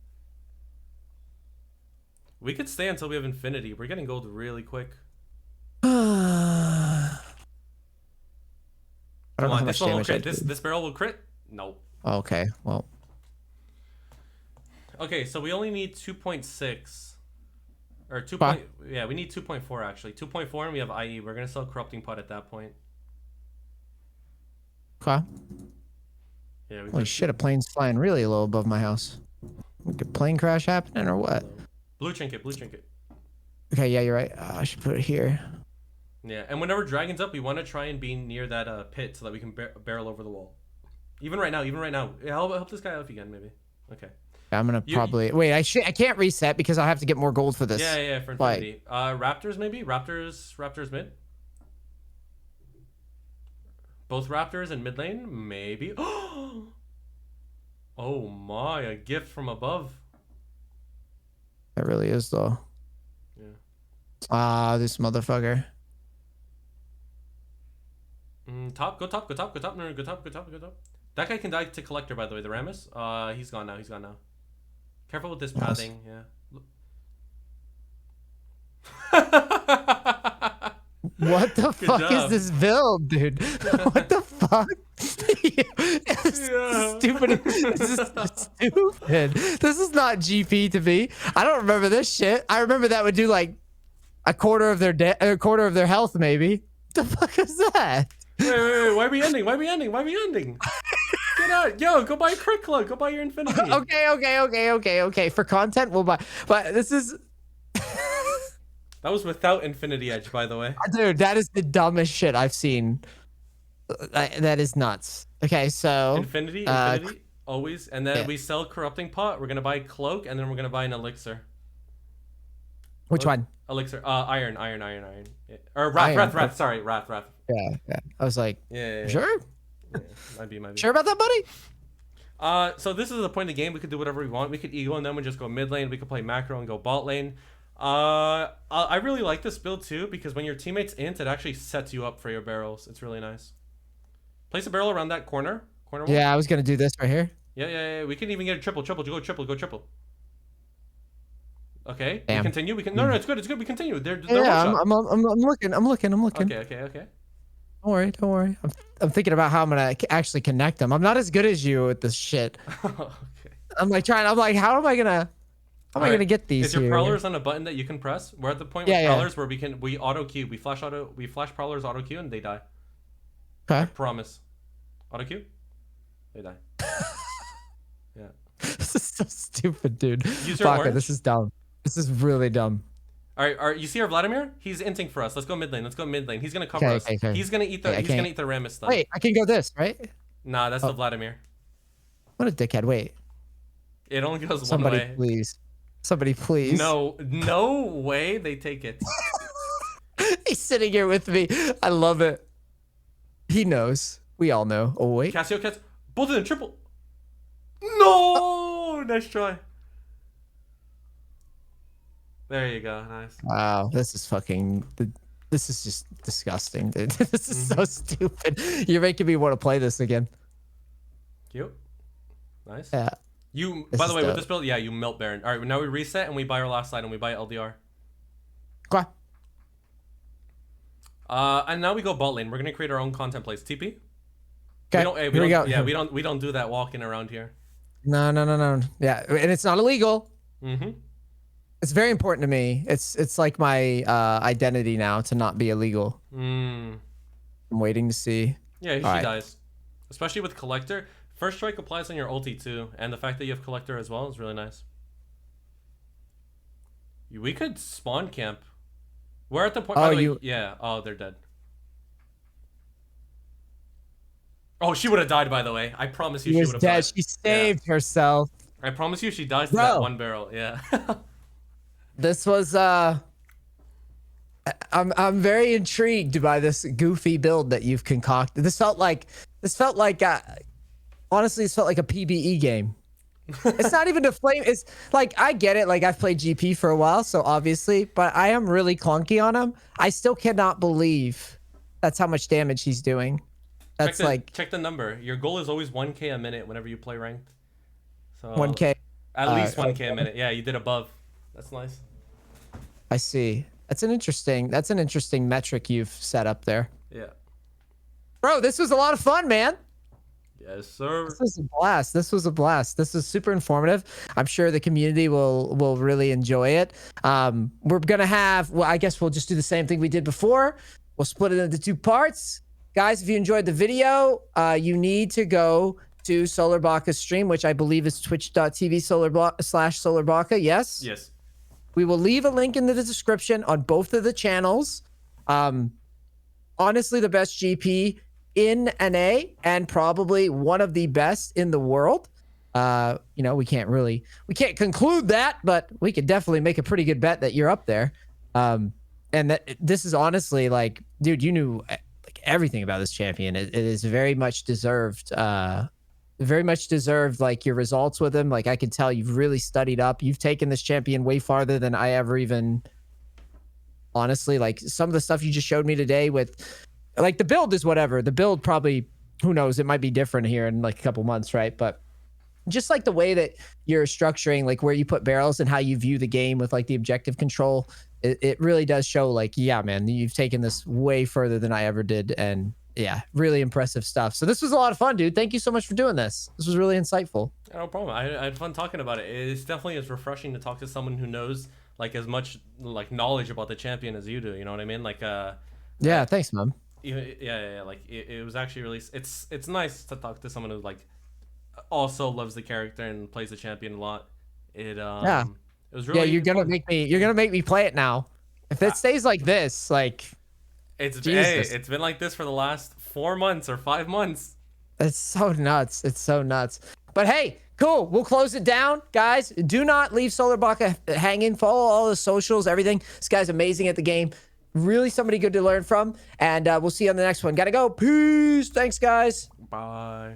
S3: We could stay until we have infinity. We're getting gold really quick.
S2: I don't know how
S3: this
S2: much
S3: one will
S2: damage
S3: crit. This barrel will crit? No.
S2: Okay, well.
S3: Okay, so we only need 2.6. Or 2. Yeah, we need 2.4 actually. 2.4 and we have IE. We're gonna sell corrupting pot at that point.
S2: Okay.
S3: Yeah.
S2: Holy shit! A plane's flying really low above my house. Like a plane crash happening or what?
S3: Blue trinket.
S2: Okay, yeah, you're right. I should put it here.
S3: Yeah, and whenever dragon's up, we want to try and be near that pit so that we can barrel over the wall. Even right now. Yeah, help this guy out again, maybe. Okay.
S2: I'm gonna probably wait. I can't reset because I have to get more gold for this.
S3: Yeah, for infinity. Raptors maybe. Raptors mid. Both Raptors in mid lane, maybe. Oh my! A gift from above.
S2: That really is though.
S3: Yeah.
S2: This motherfucker.
S3: Top. Go top. No, go top. That guy can die to collector, by the way. The Rammus. He's gone now. Careful with this pathing. Yeah.
S2: What the fuck is this build, dude? What the fuck? This is stupid. This is stupid. This is not GP to me. I don't remember this shit. I remember that would do like a quarter of their health, maybe. The fuck is that?
S3: Wait, why are we ending? Get out. Yo, go buy a crit club. Go buy your infinity.
S2: Okay. For content, we'll buy. But this is...
S3: That was without infinity edge, by the way.
S2: Dude, that is the dumbest shit I've seen. That is nuts. Okay, so...
S3: Infinity, always. And then we sell corrupting pot. We're going to buy cloak, and then we're going to buy an elixir.
S2: Which one?
S3: Elixir. Iron. Yeah. Or wrath. Sorry, wrath.
S2: Yeah. I was like, sure?
S3: Yeah, might be.
S2: Sure about that, buddy?
S3: So this is the point of the game. We could do whatever we want. We could ego and then we just go mid lane. We could play macro and go bot lane. I really like this build too because when your teammate's int, it actually sets you up for your barrels. It's really nice. Place a barrel around that corner wall.
S2: Yeah, I was gonna do this right here.
S3: Yeah. We can even get a triple. Go triple. Okay.
S2: Damn.
S3: We continue. No, it's good. We continue. They're
S2: I'm looking.
S3: Okay.
S2: Don't worry. I'm thinking about how I'm gonna actually connect them. I'm not as good as you with this shit.
S3: Okay.
S2: I'm like, how am I gonna How am I gonna get these
S3: Is your
S2: here?
S3: prowlers on a button that you can press? We're at the point with
S2: Yeah, yeah.
S3: prowlers where we auto queue, we flash prowlers auto queue and they die. I
S2: Okay.
S3: promise. Auto queue, they die. Yeah.
S2: This is so stupid, dude.
S3: Use your
S2: Fuck it,
S3: orange.
S2: this is dumb. This is really dumb.
S3: All right. You see our Vladimir? He's inting for us. Let's go mid lane. He's gonna cover
S2: Okay,
S3: us.
S2: okay.
S3: He's gonna eat the.
S2: Okay, I
S3: he's gonna
S2: can't-
S3: eat the Rammus stun.
S2: Wait, I can go this, right?
S3: Nah, that's the Vladimir.
S2: What a dickhead. Wait.
S3: It only goes
S2: Somebody
S3: one way.
S2: please. Somebody please.
S3: No way they take it.
S2: He's sitting here with me. I love it. He knows. We all know. Oh, wait.
S3: Cassio Cats, both of them triple. No, nice try. There you go, nice.
S2: Wow, this is fucking... This is just disgusting, dude. This is so stupid. You're making me want to play this again.
S3: Cute. Nice.
S2: Yeah.
S3: By the way, with
S2: dope.
S3: this build, yeah, you melt Baron. All right, now we reset and we buy our last item. We buy LDR.
S2: Go on.
S3: And now we go bot lane. We're gonna create our own content place. TP.
S2: Okay, here we go.
S3: Yeah, we don't do that walking around here.
S2: No. Yeah, and it's not illegal.
S3: Mm-hmm.
S2: It's very important to me. It's like my identity now to not be illegal. I'm waiting to see.
S3: Yeah, she
S2: right.
S3: dies. Especially with Collector. First strike applies on your ulti too, and the fact that you have Collector as well is really nice. We could spawn camp. We're at the point. By the way, yeah. Oh, they're dead. Oh, she would have died. By the way, I promise you,
S2: She
S3: she
S2: was
S3: would have
S2: dead.
S3: died.
S2: She saved herself.
S3: I promise you, she dies to
S2: Bro.
S3: that one barrel. Yeah.
S2: This was I'm very intrigued by this goofy build that you've concocted. This felt like honestly, this felt like a PBE game. It's not even a flame. It's like, I get it. Like, I've played GP for a while, so obviously, but I am really clunky on him. I still cannot believe that's how much damage he's doing. That's
S3: check the number. Your goal is always 1K a minute whenever you play ranked. So
S2: 1K.
S3: At least 1K a minute. Yeah, you did above. That's nice.
S2: I see. That's an interesting metric you've set up there.
S3: Yeah.
S2: Bro, this was a lot of fun, man.
S3: Yes, sir.
S2: This was a blast. This was super informative. I'm sure the community will really enjoy it. We're gonna have, well, I guess we'll just do the same thing we did before. We'll split it into 2 parts. Guys, if you enjoyed the video, you need to go to Solarbacca's stream, which I believe is twitch.tv/Solarbacca. Yes?
S3: Yes.
S2: We will leave a link in the description on both of the channels. Honestly, the best GP in NA and probably one of the best in the world. You know, we can't conclude that, but we could definitely make a pretty good bet that you're up there. And that this is honestly like, dude, you knew like everything about this champion. It is very much deserved. Like your results with him. Like, I can tell you've really studied up. You've taken this champion way farther than I ever even, honestly, like some of the stuff you just showed me today with, like, the build is whatever. The build probably, who knows, it might be different here in like a couple months, right? But just like the way that you're structuring, like where you put barrels and how you view the game with like the objective control, it really does show like, yeah, man, you've taken this way further than I ever did. And yeah, really impressive stuff. So this was a lot of fun, dude. Thank you so much for doing this. This was really insightful.
S3: No problem. I had fun talking about it. It's definitely as refreshing to talk to someone who knows like as much like knowledge about the champion as you do. You know what I mean? Like,
S2: yeah, thanks, man.
S3: Yeah. Like it was actually really. It's nice to talk to someone who like also loves the character and plays the champion a lot. Yeah. It was really.
S2: Yeah, you're gonna make me play it now. If it stays like this, like.
S3: It's
S2: Jesus.
S3: it's been like this for the last 4 months or 5 months.
S2: It's so nuts. It's so nuts. But hey, cool. We'll close it down, guys. Do not leave Solarbacca hanging. Follow all the socials, everything. This guy's amazing at the game. Really somebody good to learn from. And we'll see you on the next one. Gotta go. Peace. Thanks, guys.
S3: Bye.